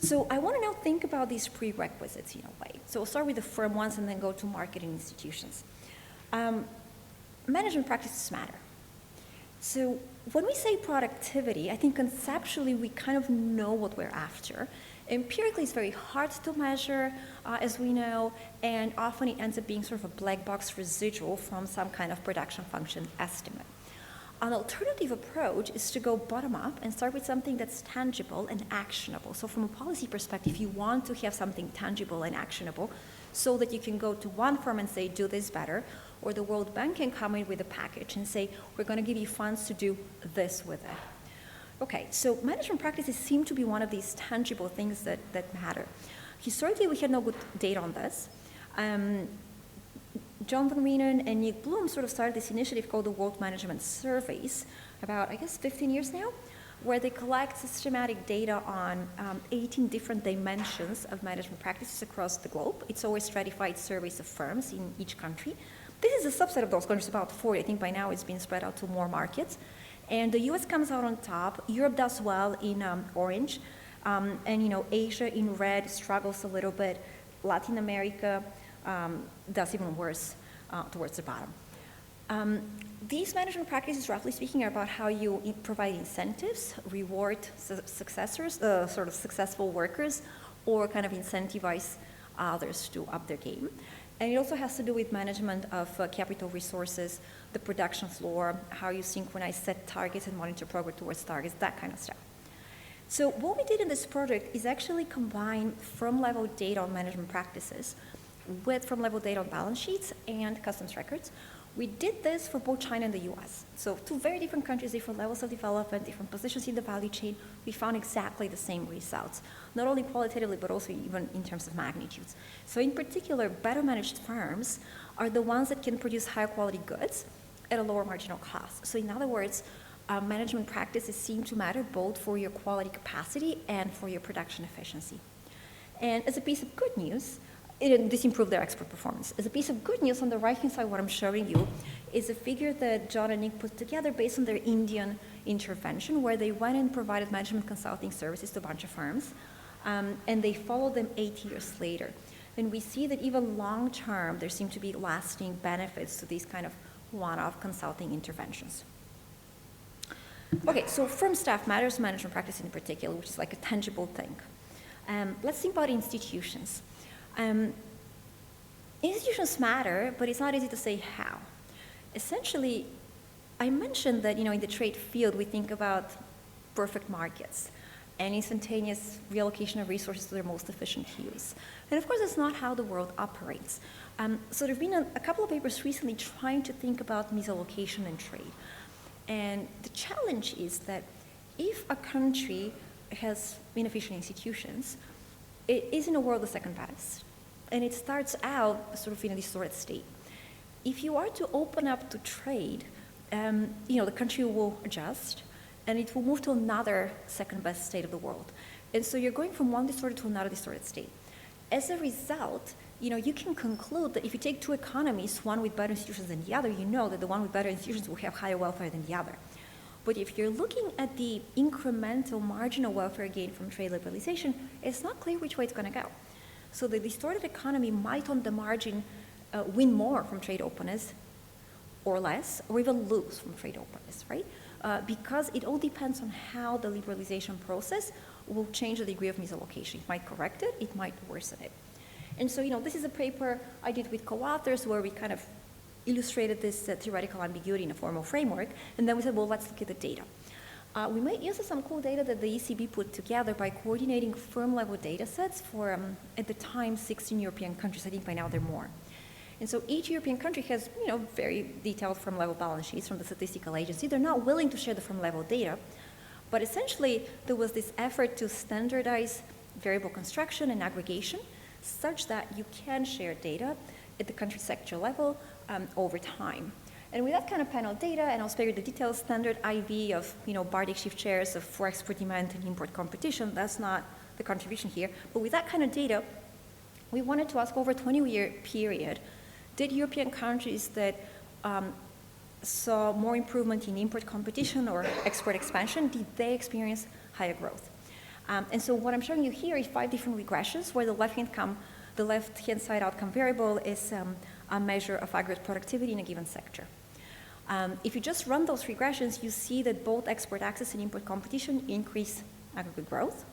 So I want to now think about these prerequisites in a way. So we'll start with the firm ones and then go to marketing institutions. Management practices matter. So when we say productivity, I think conceptually we kind of know what we're after. Empirically, it's very hard to measure, as we know, and often it ends up being sort of a black box residual from some kind of production function estimate. An alternative approach is to go bottom up and start with something that's tangible and actionable. So from a policy perspective, you want to have something tangible and actionable so that you can go to one firm and say, do this better, or the World Bank can come in with a package and say, we're going to give you funds to do this with it. Okay, so management practices seem to be one of these tangible things that matter. Historically, we had no good data on this. John Van Reenen and Nick Bloom sort of started this initiative called the World Management Surveys about, 15 years now, where they collect systematic data on 18 different dimensions of management practices across the globe. It's always stratified surveys of firms in each country. This is a subset of those countries, about 40. I think by now it's been spread out to more markets. And the US comes out on top. Europe does well in orange. And Asia in red struggles a little bit. Latin America does even worse towards the bottom. These management practices, roughly speaking, are about how you provide incentives, reward successors, sort of successful workers, or kind of incentivize others to up their game. And it also has to do with management of capital resources, the production floor, how you synchronize set targets and monitor progress towards targets, that kind of stuff. So what we did in this project is actually combine firm-level data on management practices with firm-level data on balance sheets and customs records. We did this for both China and the US. So two very different countries, different levels of development, different positions in the value chain. We found exactly the same results, not only qualitatively, but also even in terms of magnitudes. So in particular, better managed firms are the ones that can produce higher quality goods at a lower marginal cost. So in other words, management practices seem to matter both for your quality capacity and for your production efficiency. And as a piece of good news, this improved their export performance. As a piece of good news, on the right-hand side, what I'm showing you is a figure that John and Nick put together based on their Indian intervention, where they went and provided management consulting services to a bunch of firms, and they followed them 8 years later. And we see that even long-term, there seem to be lasting benefits to these kind of one-off consulting interventions. Okay, so firm staff matters, management practice in particular, which is like a tangible thing. Let's think about institutions. institutions matter, but it's not easy to say how. Essentially, I mentioned that, in the trade field, we think about perfect markets and instantaneous reallocation of resources to their most efficient use. And of course, that's not how the world operates. So there have been a couple of papers recently trying to think about misallocation in trade. And the challenge is that if a country has inefficient institutions, it is in a world of second best. And it starts out sort of in a distorted state. If you are to open up to trade, the country will adjust, and it will move to another second best state of the world. And so you're going from one distorted to another distorted state. As a result, you can conclude that if you take two economies, one with better institutions than the other, you know that the one with better institutions will have higher welfare than the other. But if you're looking at the incremental marginal welfare gain from trade liberalization, it's not clear which way it's going to go. So the distorted economy might, on the margin, win more from trade openness, or less, or even lose from trade openness, right? Because it all depends on how the liberalization process will change the degree of misallocation. It might correct it, it might worsen it. And so, this is a paper I did with co-authors where we kind of illustrated this theoretical ambiguity in a formal framework, and then we said, well, let's look at the data. We made use of some cool data that the ECB put together by coordinating firm-level data sets for, at the time, 16 European countries. I think by now there are more. And so each European country has, very detailed firm-level balance sheets from the statistical agency. They're not willing to share the firm-level data, but essentially there was this effort to standardize variable construction and aggregation such that you can share data at the country sector level over time. And with that kind of panel data, and I'll spare you the details, standard IV of, Bardic shift shares of for export demand and import competition, that's not the contribution here. But with that kind of data, we wanted to ask over a 20-year period, did European countries that saw more improvement in import competition or export expansion, did they experience higher growth? And so what I'm showing you here is 5 different regressions where the left-hand side outcome variable is a measure of aggregate productivity in a given sector. If you just run those regressions, you see that both export access and import competition increase aggregate growth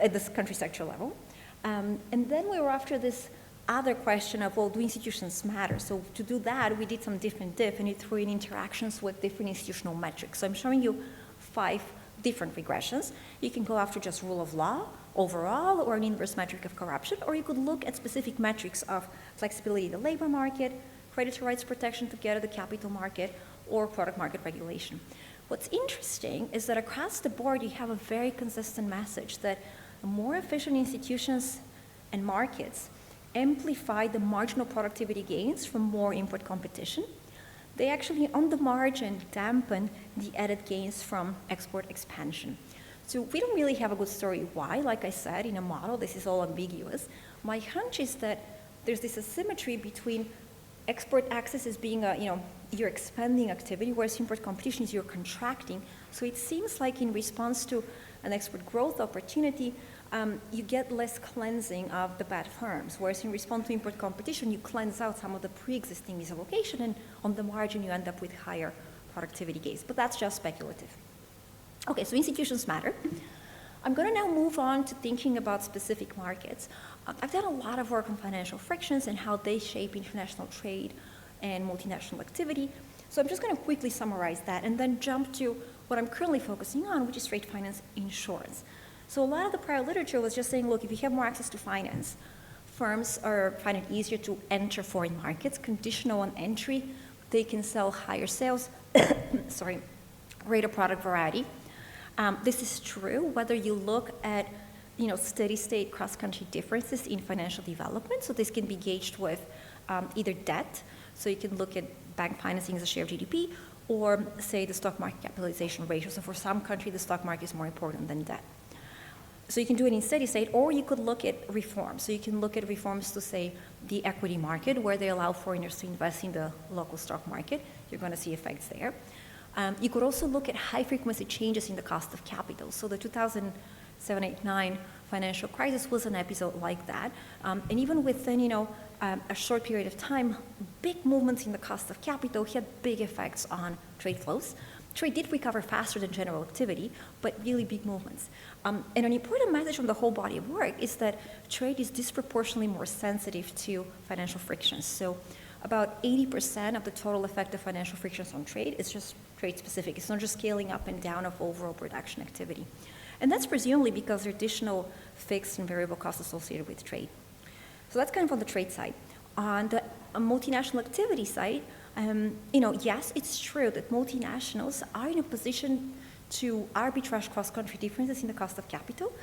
at this country sector level. And then we were after this other question of, well, do institutions matter? So to do that, we did some different diff, and it threw in interactions with different institutional metrics. So I'm showing you 5 different regressions. You can go after just rule of law overall, or an inverse metric of corruption, or you could look at specific metrics of flexibility in the labor market, creditor rights protection to get at the capital market, or product market regulation. What's interesting is that across the board, you have a very consistent message that more efficient institutions and markets amplify the marginal productivity gains from more import competition. They actually, on the margin, dampen the added gains from export expansion. So we don't really have a good story why. Like I said, in a model, this is all ambiguous. My hunch is that there's this asymmetry between export access as being you're expanding activity, whereas import competition is you're contracting. So it seems like in response to an export growth opportunity, you get less cleansing of the bad firms, whereas in response to import competition, you cleanse out some of the pre-existing misallocation, and on the margin, you end up with higher productivity gains. But that's just speculative. Okay, so institutions matter. I'm going to now move on to thinking about specific markets. I've done a lot of work on financial frictions and how they shape international trade and multinational activity. So I'm just going to quickly summarize that and then jump to what I'm currently focusing on, which is trade finance insurance. So a lot of the prior literature was just saying, look, if you have more access to finance, firms find it easier to enter foreign markets, conditional on entry. They can sell higher sales, greater product variety. This is true whether you look at steady state cross-country differences in financial development. So this can be gauged with either debt, so you can look at bank financing as a share of GDP, or say the stock market capitalization ratio. So for some country, the stock market is more important than debt. So you can do it in steady state, or you could look at reforms. So you can look at reforms to, say, the equity market, where they allow foreigners to invest in the local stock market. You're going to see effects there. You could also look at high-frequency changes in the cost of capital. So the 2007-8-9 financial crisis was an episode like that. And even within, a short period of time, big movements in the cost of capital had big effects on trade flows. trade did recover faster than general activity, but really big movements. And an important message from the whole body of work is that trade is disproportionately more sensitive to financial frictions. So about 80% of the total effect of financial frictions on trade is just trade specific. It's not just scaling up and down of overall production activity. And that's presumably because there are additional fixed and variable costs associated with trade. So that's kind of on the trade side. On the multinational activity side, yes, it's true that multinationals are in a position to arbitrage cross-country differences in the cost of capital,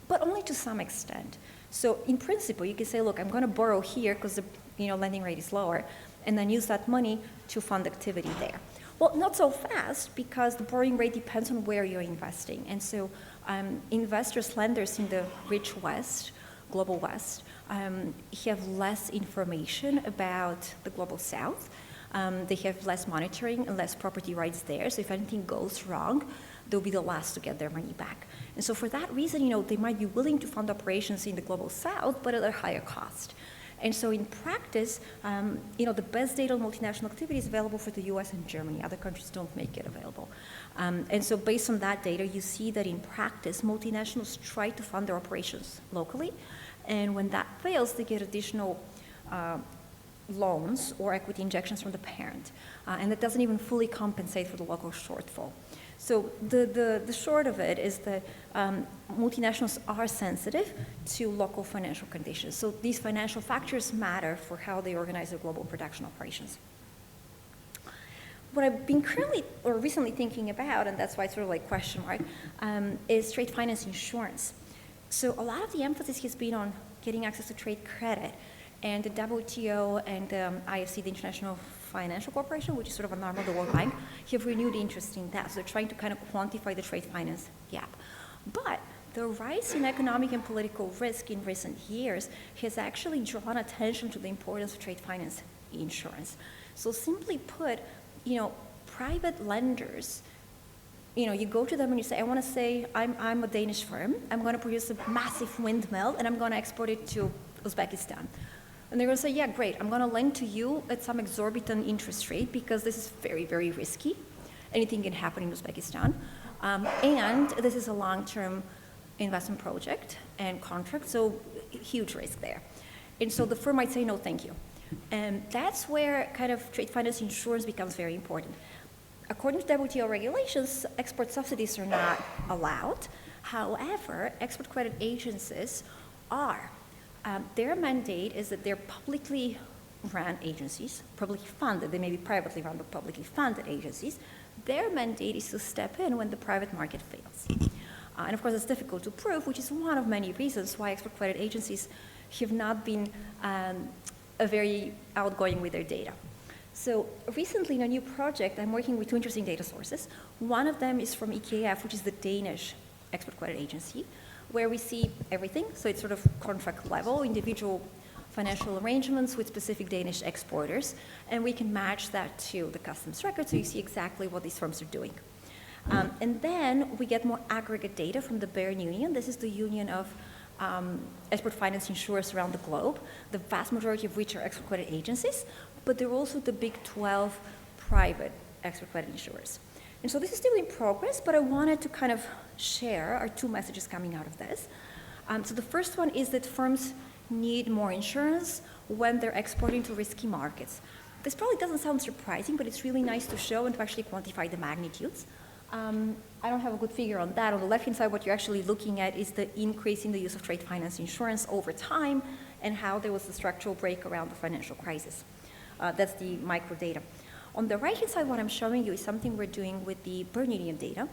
but only to some extent. So in principle, you can say, look, I'm going to borrow here because the lending rate is lower, and then use that money to fund activity there. Well, not so fast, because the borrowing rate depends on where you're investing. And so investors, lenders in the rich West, global West, have less information about the global South. They have less monitoring and less property rights there. So if anything goes wrong, they'll be the last to get their money back. And so for that reason, they might be willing to fund operations in the global South, but at a higher cost. And so in practice, the best data on multinational activity is available for the US and Germany. Other countries don't make it available. And so based on that data, you see that in practice, multinationals try to fund their operations locally. And when that fails, they get additional loans or equity injections from the parent. And that doesn't even fully compensate for the local shortfall. So the short of it is that multinationals are sensitive to local financial conditions. So these financial factors matter for how they organize their global production operations. What I've been recently thinking about, and that's why it's sort of like question mark, is trade finance insurance. So a lot of the emphasis has been on getting access to trade credit. And the WTO and IFC, the International Financial Corporation, which is sort of an arm of the World Bank, have renewed interest in that. So they're trying to kind of quantify the trade finance gap. But the rise in economic and political risk in recent years has actually drawn attention to the importance of trade finance insurance. So simply put, private lenders, you go to them and you say, I want to say, I'm a Danish firm. I'm going to produce a massive windmill, and I'm going to export it to Uzbekistan. And they're going to say, yeah, great, I'm going to lend to you at some exorbitant interest rate because this is very, very risky. Anything can happen in Uzbekistan. And this is a long-term investment project and contract, so huge risk there. And so the firm might say, no, thank you. And that's where kind of trade finance insurance becomes very important. According to WTO regulations, export subsidies are not allowed. However, export credit agencies are. Their mandate is that they're publicly run agencies, publicly funded. They may be privately run, but publicly funded agencies. Their mandate is to step in when the private market fails. And of course, it's difficult to prove, which is one of many reasons why export credit agencies have not been very outgoing with their data. So recently in a new project, I'm working with two interesting data sources. One of them is from EKF, which is the Danish export credit agency, where we see everything. So it's sort of contract level, individual financial arrangements with specific Danish exporters, and we can match that to the customs record, so you see exactly what these firms are doing. And then we get more aggregate data from the Berne Union. This is the union of export finance insurers around the globe, the vast majority of which are export credit agencies, but they're also the big 12 private export credit insurers. And so this is still in progress, but I wanted to kind of share our two messages coming out of this. So the first one is that firms need more insurance when they're exporting to risky markets. This probably doesn't sound surprising, but it's really nice to show and to actually quantify the magnitudes. I don't have a good figure on that. On the left-hand side, what you're actually looking at is the increase in the use of trade finance insurance over time and how there was a structural break around the financial crisis. That's the micro data. On the right-hand side, what I'm showing you is something we're doing with the Berne Union data,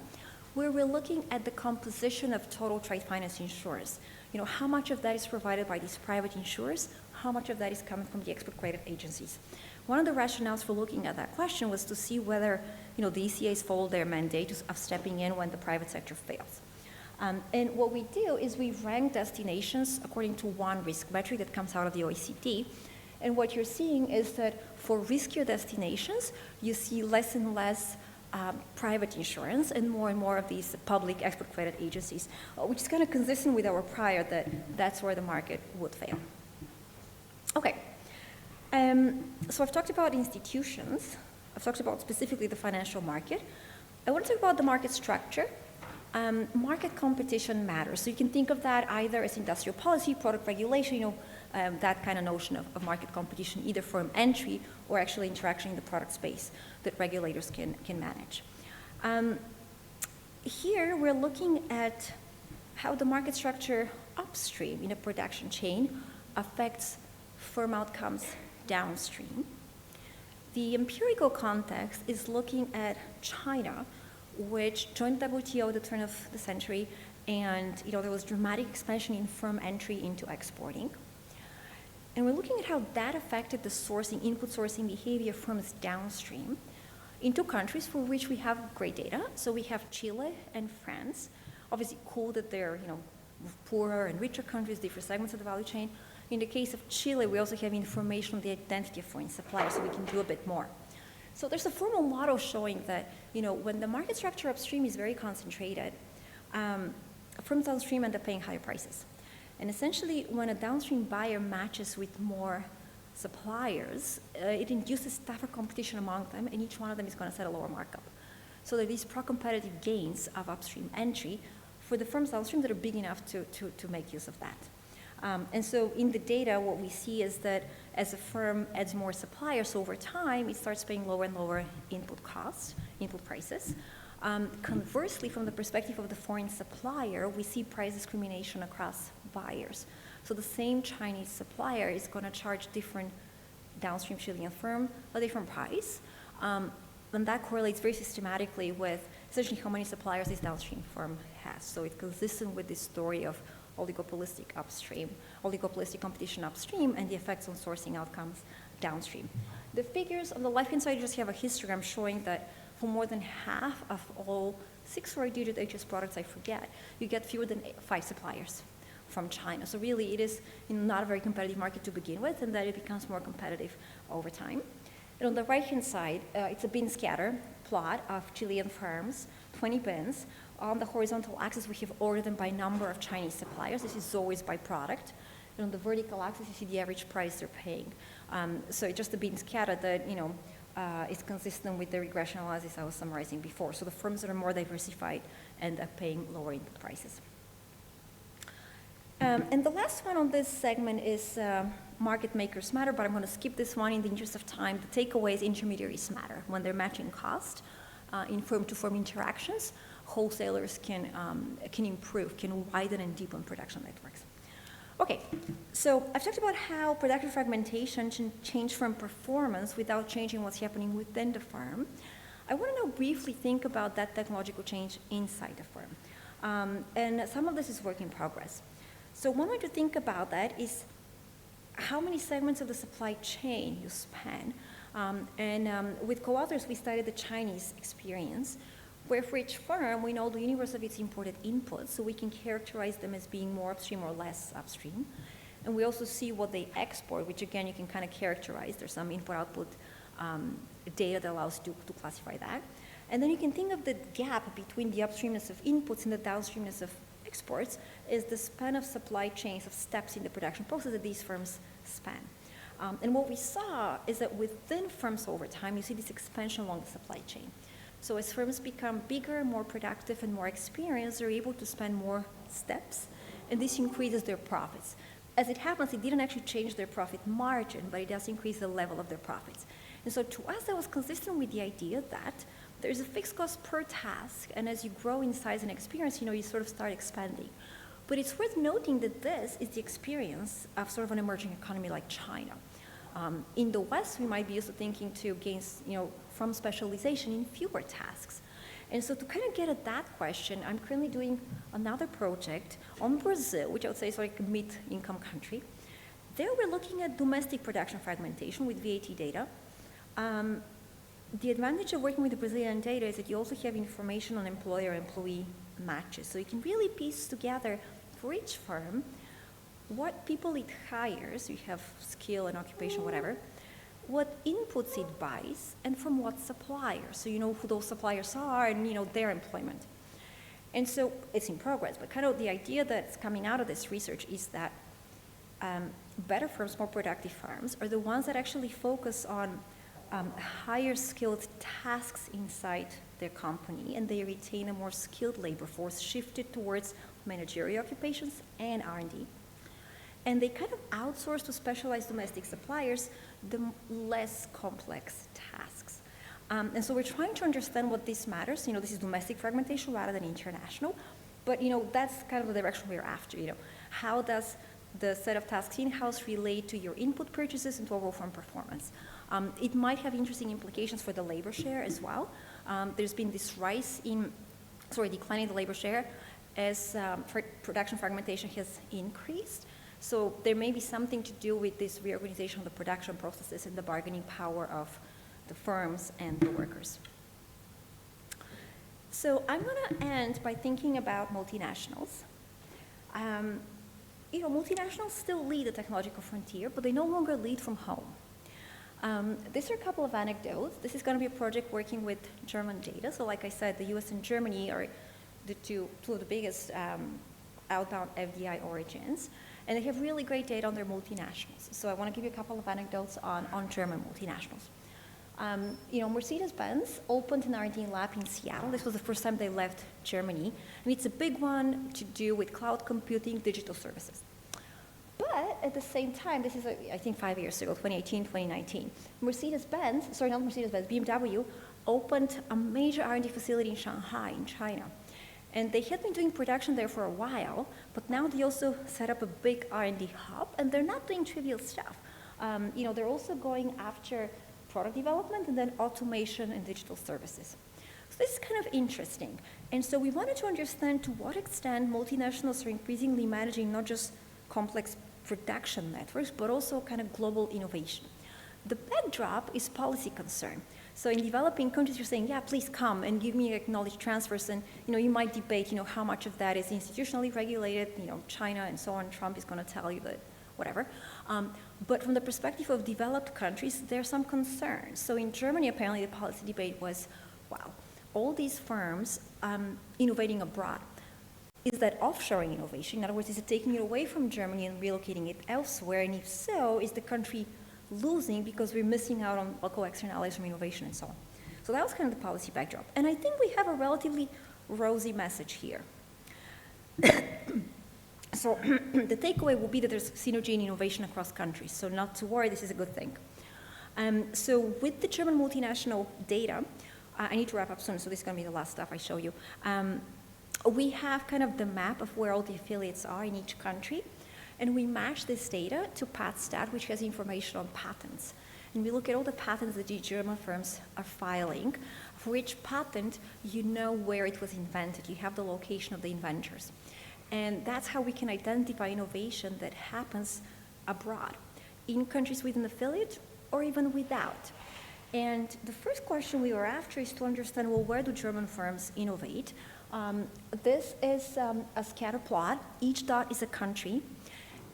where we're looking at the composition of total trade finance insurance. How much of that is provided by these private insurers? How much of that is coming from the export credit agencies? One of the rationales for looking at that question was to see whether the ECAs follow their mandate of stepping in when the private sector fails. And what we do is we rank destinations according to one risk metric that comes out of the OECD. And what you're seeing is that for riskier destinations, you see less and less private insurance and more of these public export credit agencies, which is kind of consistent with our prior that that's where the market would fail. Okay, so I've talked about institutions. I've talked about specifically the financial market. I want to talk about the market structure. Market competition matters. So you can think of that either as industrial policy, product regulation, that kind of notion of market competition, either from entry or actually interaction in the product space that regulators can manage. Here we're looking at how the market structure upstream in a production chain affects firm outcomes downstream. The empirical context is looking at China, which joined WTO at the turn of the century, and there was dramatic expansion in firm entry into exporting. And we're looking at how that affected the sourcing, input sourcing behavior firms downstream in two countries for which we have great data. So we have Chile and France. Obviously cool that they're poorer and richer countries, different segments of the value chain. In the case of Chile, we also have information on the identity of foreign suppliers, so we can do a bit more. So there's a formal model showing that, when the market structure upstream is very concentrated, firms downstream end up paying higher prices. And essentially, when a downstream buyer matches with more suppliers, it induces tougher competition among them, and each one of them is going to set a lower markup. So there are these pro-competitive gains of upstream entry for the firms downstream that are big enough to make use of that. And so in the data, what we see is that as a firm adds more suppliers over time, it starts paying lower and lower input costs, input prices. Conversely, from the perspective of the foreign supplier, we see price discrimination across buyers. So the same Chinese supplier is going to charge different downstream Chilean firm a different price. And that correlates very systematically with essentially how many suppliers this downstream firm has. So it's consistent with this story of oligopolistic competition upstream and the effects on sourcing outcomes downstream. The figures on the left-hand side just have a histogram showing that for more than half of all 6 or 8-digit HS products, I forget, you get fewer than 5 suppliers from China. So really it is not a very competitive market to begin with, and that it becomes more competitive over time. And on the right-hand side, it's a bin scatter plot of Chilean firms, 20 bins. On the horizontal axis, we have ordered them by number of Chinese suppliers. This is always by product. And on the vertical axis, you see the average price they're paying. So it's just a bin scatter that, is consistent with the regression analysis I was summarizing before. So the firms that are more diversified end up paying lower input prices. And the last one on this segment is market makers matter, but I'm going to skip this one in the interest of time. The takeaway is intermediaries matter. When they're matching cost in firm-to-firm interactions, wholesalers can improve, can widen and deepen production networks. Okay, so I've talked about how production fragmentation can change firm performance without changing what's happening within the firm. I want to now briefly think about that technological change inside the firm. And some of this is work in progress. So one way to think about that is how many segments of the supply chain you span. With co-authors, we studied the Chinese experience, where for each firm, we know the universe of its imported inputs, so we can characterize them as being more upstream or less upstream. And we also see what they export, which again, you can kind of characterize. There's some input-output data that allows you to classify that. And then you can think of the gap between the upstreamness of inputs and the downstreamness of exports is the span of supply chains of steps in the production process that these firms span. And what we saw is that within firms over time, you see this expansion along the supply chain. So as firms become bigger, more productive, and more experienced, they're able to spend more steps, and this increases their profits. As it happens, it didn't actually change their profit margin, but it does increase the level of their profits. And so to us, that was consistent with the idea that there's a fixed cost per task, and as you grow in size and experience, you sort of start expanding. But it's worth noting that this is the experience of sort of an emerging economy like China. In the West, we might be used to thinking to gains, from specialization in fewer tasks. And so to kind of get at that question, I'm currently doing another project on Brazil, which I would say is like a mid-income country. There we're looking at domestic production fragmentation with VAT data. The advantage of working with the Brazilian data is that you also have information on employer-employee matches. So you can really piece together for each firm what people it hires, you have skill and occupation, whatever, what inputs it buys, and from what suppliers. So you know who those suppliers are and their employment. And so it's in progress, but kind of the idea that's coming out of this research is that better firms, more productive firms, are the ones that actually focus on higher skilled tasks inside their company, and they retain a more skilled labor force shifted towards managerial occupations and R&D. And they kind of outsource to specialized domestic suppliers the less complex tasks. And so we're trying to understand what this matters. This is domestic fragmentation rather than international, but that's kind of the direction we're after. How does the set of tasks in-house relate to your input purchases and to overall firm performance? It might have interesting implications for the labor share as well. There's been this decline in the labor share as production fragmentation has increased. So there may be something to do with this reorganization of the production processes and the bargaining power of the firms and the workers. So I'm going to end by thinking about multinationals. Multinationals still lead the technological frontier, but they no longer lead from home. These are a couple of anecdotes. This is going to be a project working with German data. So like I said, the US and Germany are the two of the biggest outbound FDI origins. And they have really great data on their multinationals. So I want to give you a couple of anecdotes on German multinationals. Mercedes-Benz opened an R&D lab in Seattle. This was the first time they left Germany. And it's a big one to do with cloud computing, digital services. But at the same time, this is, I think, 5 years ago, 2018, 2019, BMW opened a major R&D facility in Shanghai, in China. And they had been doing production there for a while, but now they also set up a big R&D hub, and they're not doing trivial stuff. They're also going after product development and then automation and digital services. So this is kind of interesting. And so we wanted to understand to what extent multinationals are increasingly managing not just complex production networks, but also kind of global innovation. The backdrop is policy concern. So in developing countries, you're saying, yeah, please come and give me knowledge transfers. And you might debate, how much of that is institutionally regulated, China and so on. Trump is going to tell you that, whatever. But from the perspective of developed countries, there are some concerns. So in Germany, apparently the policy debate was, wow, all these firms innovating abroad. Is that offshoring innovation? In other words, is it taking it away from Germany and relocating it elsewhere? And if so, is the country losing because we're missing out on local externalities from innovation and so on? So that was kind of the policy backdrop. And I think we have a relatively rosy message here. So the takeaway will be that there's synergy and innovation across countries. So not to worry, this is a good thing. So with the German multinational data, I need to wrap up soon, so this is going to be the last stuff I show you. We have kind of the map of where all the affiliates are in each country, and we match this data to PatStat, which has information on patents. And we look at all the patents that the German firms are filing. For each patent, you know where it was invented. You have the location of the inventors. And that's how we can identify innovation that happens abroad, in countries with an affiliate or even without. And the first question we were after is to understand, well, where do German firms innovate? This is a scatter plot. Each dot is a country.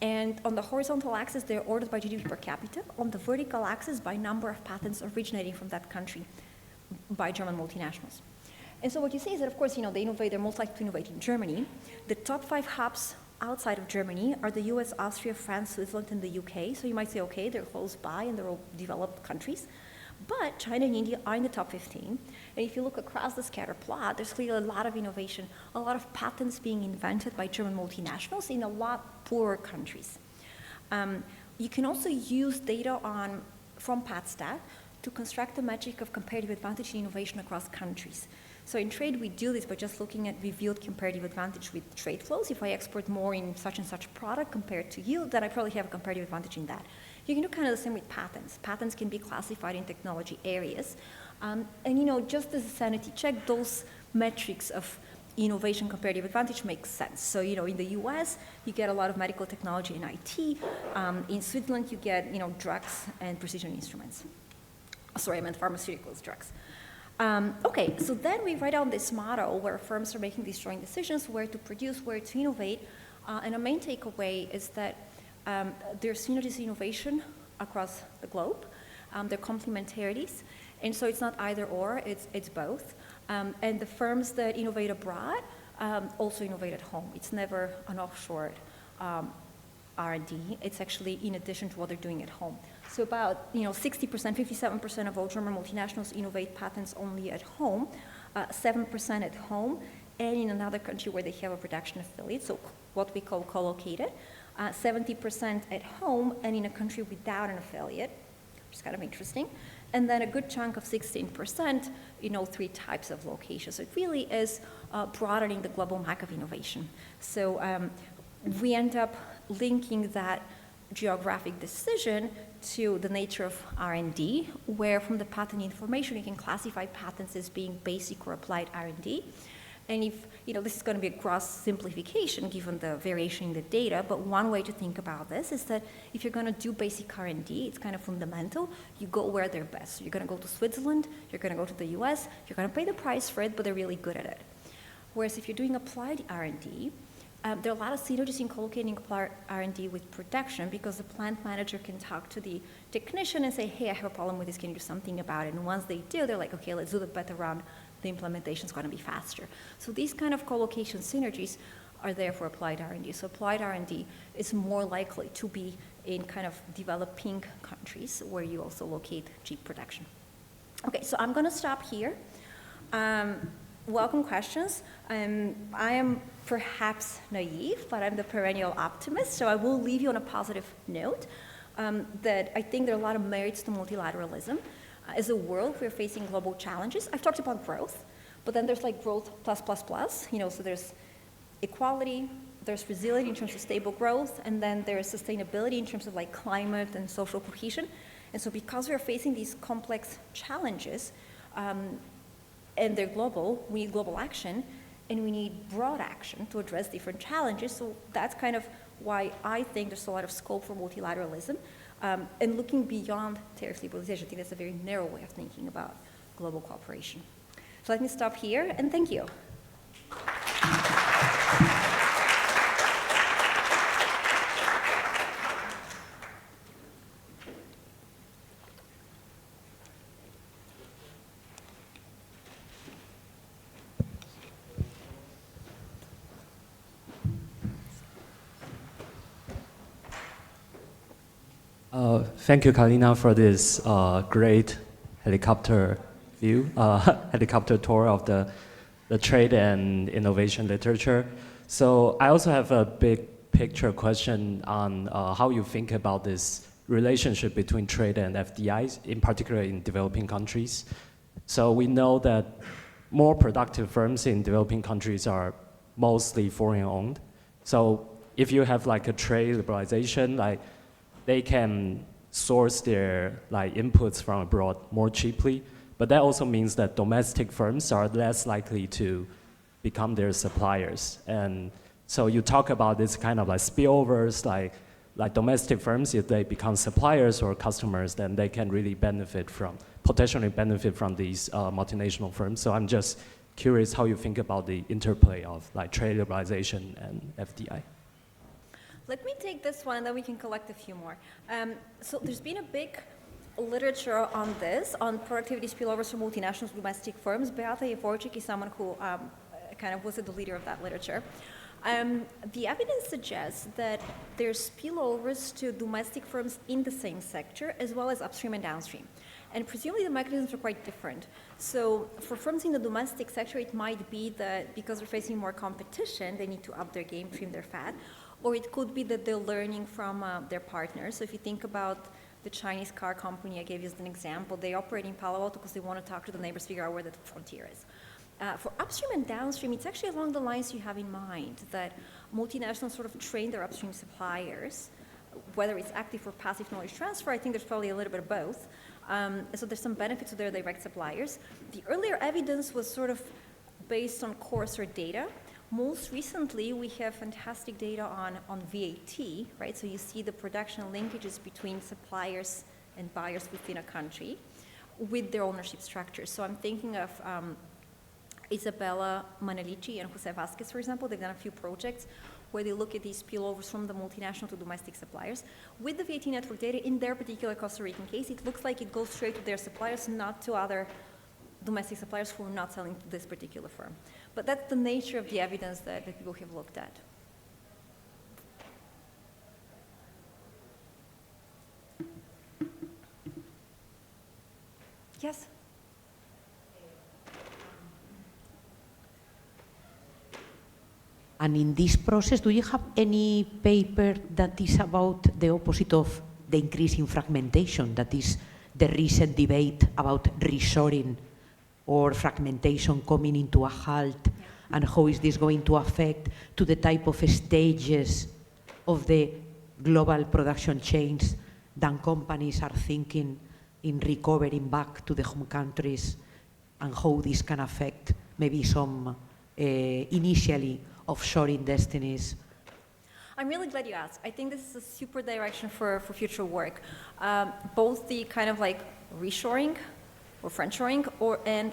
And on the horizontal axis, they're ordered by GDP per capita. On the vertical axis, by number of patents originating from that country by German multinationals. And so what you see is that, of course, they're most likely to innovate in Germany. The top 5 hubs outside of Germany are the US, Austria, France, Switzerland, and the UK. So you might say, okay, they're close by and they're all developed countries. But China and India are in the top 15. And if you look across the scatter plot, there's clearly a lot of innovation, a lot of patents being invented by German multinationals in a lot poorer countries. You can also use data from PatStat to construct a metric of comparative advantage in innovation across countries. So in trade, we do this by just looking at revealed comparative advantage with trade flows. If I export more in such and such product compared to you, then I probably have a comparative advantage in that. You can do kind of the same with patents. Patents can be classified in technology areas. And just as a sanity check, those metrics of innovation comparative advantage makes sense. So, in the US, you get a lot of medical technology and IT. In Switzerland, you get, drugs and precision instruments. Sorry, I meant pharmaceuticals, drugs. Okay, so then we write down this model where firms are making these joint decisions, where to produce, where to innovate. And a main takeaway is that there's synergies in innovation across the globe. There are complementarities. And so it's not either or, it's both. And the firms that innovate abroad also innovate at home. It's never an offshore R&D. It's actually in addition to what they're doing at home. So about 60%, 57% of all German multinationals innovate patents only at home, 7% at home, and in another country where they have a production affiliate, so what we call co-located, 70% at home, and in a country without an affiliate, which is kind of interesting. And then a good chunk of 16% in all three types of locations. So it really is broadening the global map of innovation. So we end up linking that geographic decision to the nature of R&D, where from the patent information you can classify patents as being basic or applied R&D. And if, this is going to be a gross simplification given the variation in the data, but one way to think about this is that if you're going to do basic R&D, it's kind of fundamental, you go where they're best. So you're going to go to Switzerland, you're going to go to the US, you're going to pay the price for it, but they're really good at it. Whereas if you're doing applied R&D, there are a lot of synergies in co-locating applied R&D with production because the plant manager can talk to the technician and say, hey, I have a problem with this, can you do something about it? And once they do, they're like, okay, let's do the better run. The implementation is going to be faster. So these kind of co-location synergies are there for applied R&D. So applied R&D is more likely to be in kind of developing countries where you also locate cheap production. Okay, so I'm going to stop here. Welcome questions. I am perhaps naive, but I'm the perennial optimist, so I will leave you on a positive note that I think there are a lot of merits to multilateralism. As a world, we're facing global challenges. I've talked about growth, but then there's like growth plus, plus, plus. So there's equality, there's resilience in terms of stable growth, and then there's sustainability in terms of like climate and social cohesion. And so because we're facing these complex challenges, and they're global, we need global action, and we need broad action to address different challenges. So that's kind of why I think there's a lot of scope for multilateralism. And looking beyond tariff liberalization, I think that's a very narrow way of thinking about global cooperation. So let me stop here, and thank you. Thank you, Kalina, for this great helicopter view, helicopter tour of the trade and innovation literature. So I also have a big picture question on how you think about this relationship between trade and FDIs, in particular in developing countries. So we know that more productive firms in developing countries are mostly foreign-owned. So if you have like a trade liberalization, like they can source their inputs from abroad more cheaply, but that also means that domestic firms are less likely to become their suppliers. And so you talk about this kind of spillovers, like domestic firms, if they become suppliers or customers, then they can really potentially benefit from these multinational firms. So I'm just curious how you think about the interplay of trade liberalization and FDI. Let me take this one, and then we can collect a few more. So there's been a big literature on this, on productivity spillovers from multinational domestic firms. Beata Jevorčík is someone who kind of was the leader of that literature. The evidence suggests that there's spillovers to domestic firms in the same sector, as well as upstream and downstream. And presumably the mechanisms are quite different. So for firms in the domestic sector, it might be that because they're facing more competition, they need to up their game, trim their fat. Or it could be that they're learning from their partners. So if you think about the Chinese car company I gave you as an example, they operate in Palo Alto because they want to talk to the neighbors, figure out where the frontier is. For upstream and downstream, it's actually along the lines you have in mind, that multinationals sort of train their upstream suppliers, whether it's active or passive knowledge transfer. I think there's probably a little bit of both. So there's some benefits to their direct suppliers. The earlier evidence was sort of based on coarser data. Most recently, we have fantastic data on VAT, right? So you see the production linkages between suppliers and buyers within a country with their ownership structures. So I'm thinking of Isabella Manelici and Jose Vasquez, for example. They've done a few projects where they look at these spillovers from the multinational to domestic suppliers. With the VAT network data, in their particular Costa Rican case, it looks like it goes straight to their suppliers, not to other domestic suppliers who are not selling to this particular firm. But that's the nature of the evidence that people have looked at. And in this process, do you have any paper that is about the opposite of the increase in fragmentation, that is the recent debate about reshoring or fragmentation coming into a halt, and how is this going to affect to the type of stages of the global production chains that companies are thinking in recovering back to the home countries, and how this can affect maybe some initially offshoring destinies? I'm really glad you asked. I think this is a super direction for future work. Both the kind of like reshoring or friendshoring, and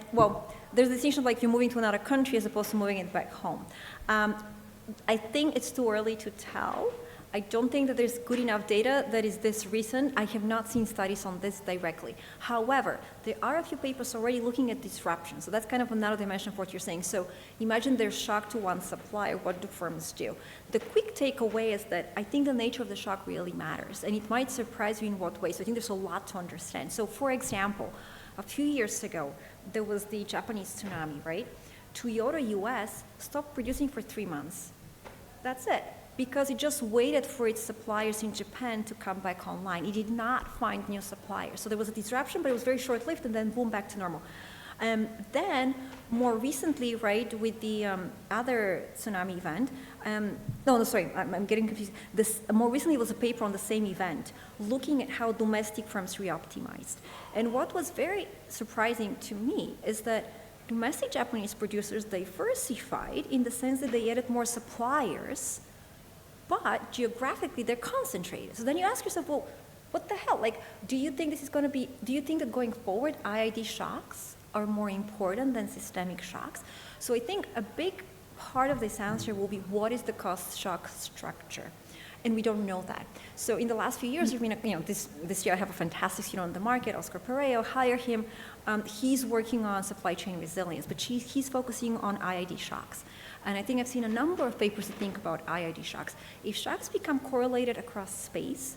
there's the distinction of like you're moving to another country as opposed to moving it back home. I think it's too early to tell. I don't think that there's good enough data that is this recent. I have not seen studies on this directly. However, there are a few papers already looking at disruption. So that's kind of another dimension of what you're saying. So imagine there's shock to one supplier. What do firms do? The quick takeaway is that I think the nature of the shock really matters. And it might surprise you in what way. So I think there's a lot to understand. So for example, a few years ago, there was the Japanese tsunami, right? Toyota US stopped producing for 3 months. That's it. Because it just waited for its suppliers in Japan to come back online. It did not find new suppliers. So there was a disruption, but it was very short-lived, and then boom, back to normal. Then, more recently, right, with the other tsunami event, I'm getting confused. More recently was a paper on the same event, looking at how domestic firms re-optimized. And what was very surprising to me is that domestic Japanese producers diversified in the sense that they added more suppliers, but geographically they're concentrated. So then you ask yourself, well, what the hell? Like, do you think that going forward, IID shocks are more important than systemic shocks? So I think a big part of this answer will be, what is the cost shock structure? And we don't know that. So in the last few years, this year I have a fantastic student on the market, Oscar Pereiro, hire him. He's working on supply chain resilience, but he's focusing on IID shocks. And I think I've seen a number of papers that think about IID shocks. If shocks become correlated across space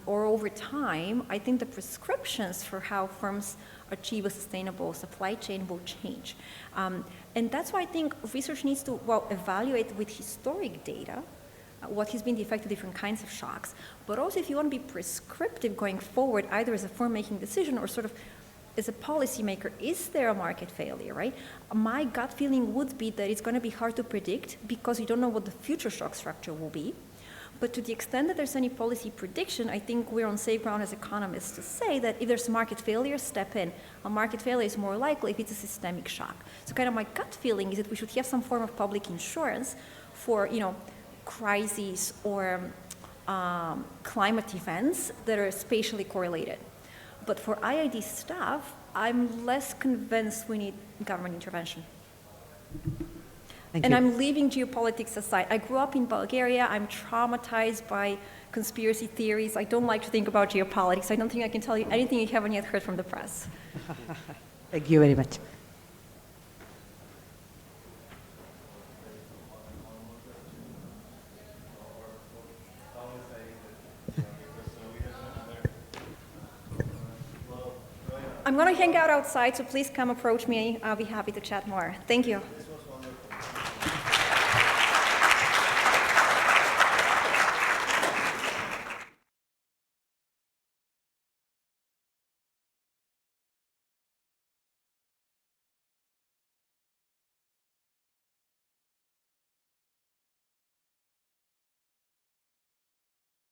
or over time, I think the prescriptions for how firms achieve a sustainable supply chain will change. And that's why I think research needs to evaluate with historic data what has been the effect of different kinds of shocks. But also, if you want to be prescriptive going forward, either as a firm making decision or sort of as a policymaker, is there a market failure, right? My gut feeling would be that it's going to be hard to predict because you don't know what the future shock structure will be. But to the extent that there's any policy prediction, I think we're on safe ground as economists to say that if there's a market failure, step in. A market failure is more likely if it's a systemic shock. So kind of my gut feeling is that we should have some form of public insurance for, crises or climate events that are spatially correlated. But for IID stuff, I'm less convinced we need government intervention. Thank And you. I'm leaving geopolitics aside. I grew up in Bulgaria. I'm traumatized by conspiracy theories. I don't like to think about geopolitics. I don't think I can tell you anything you haven't yet heard from the press. Thank you very much. I'm going to hang out outside, so please come approach me. I'll be happy to chat more. Thank you.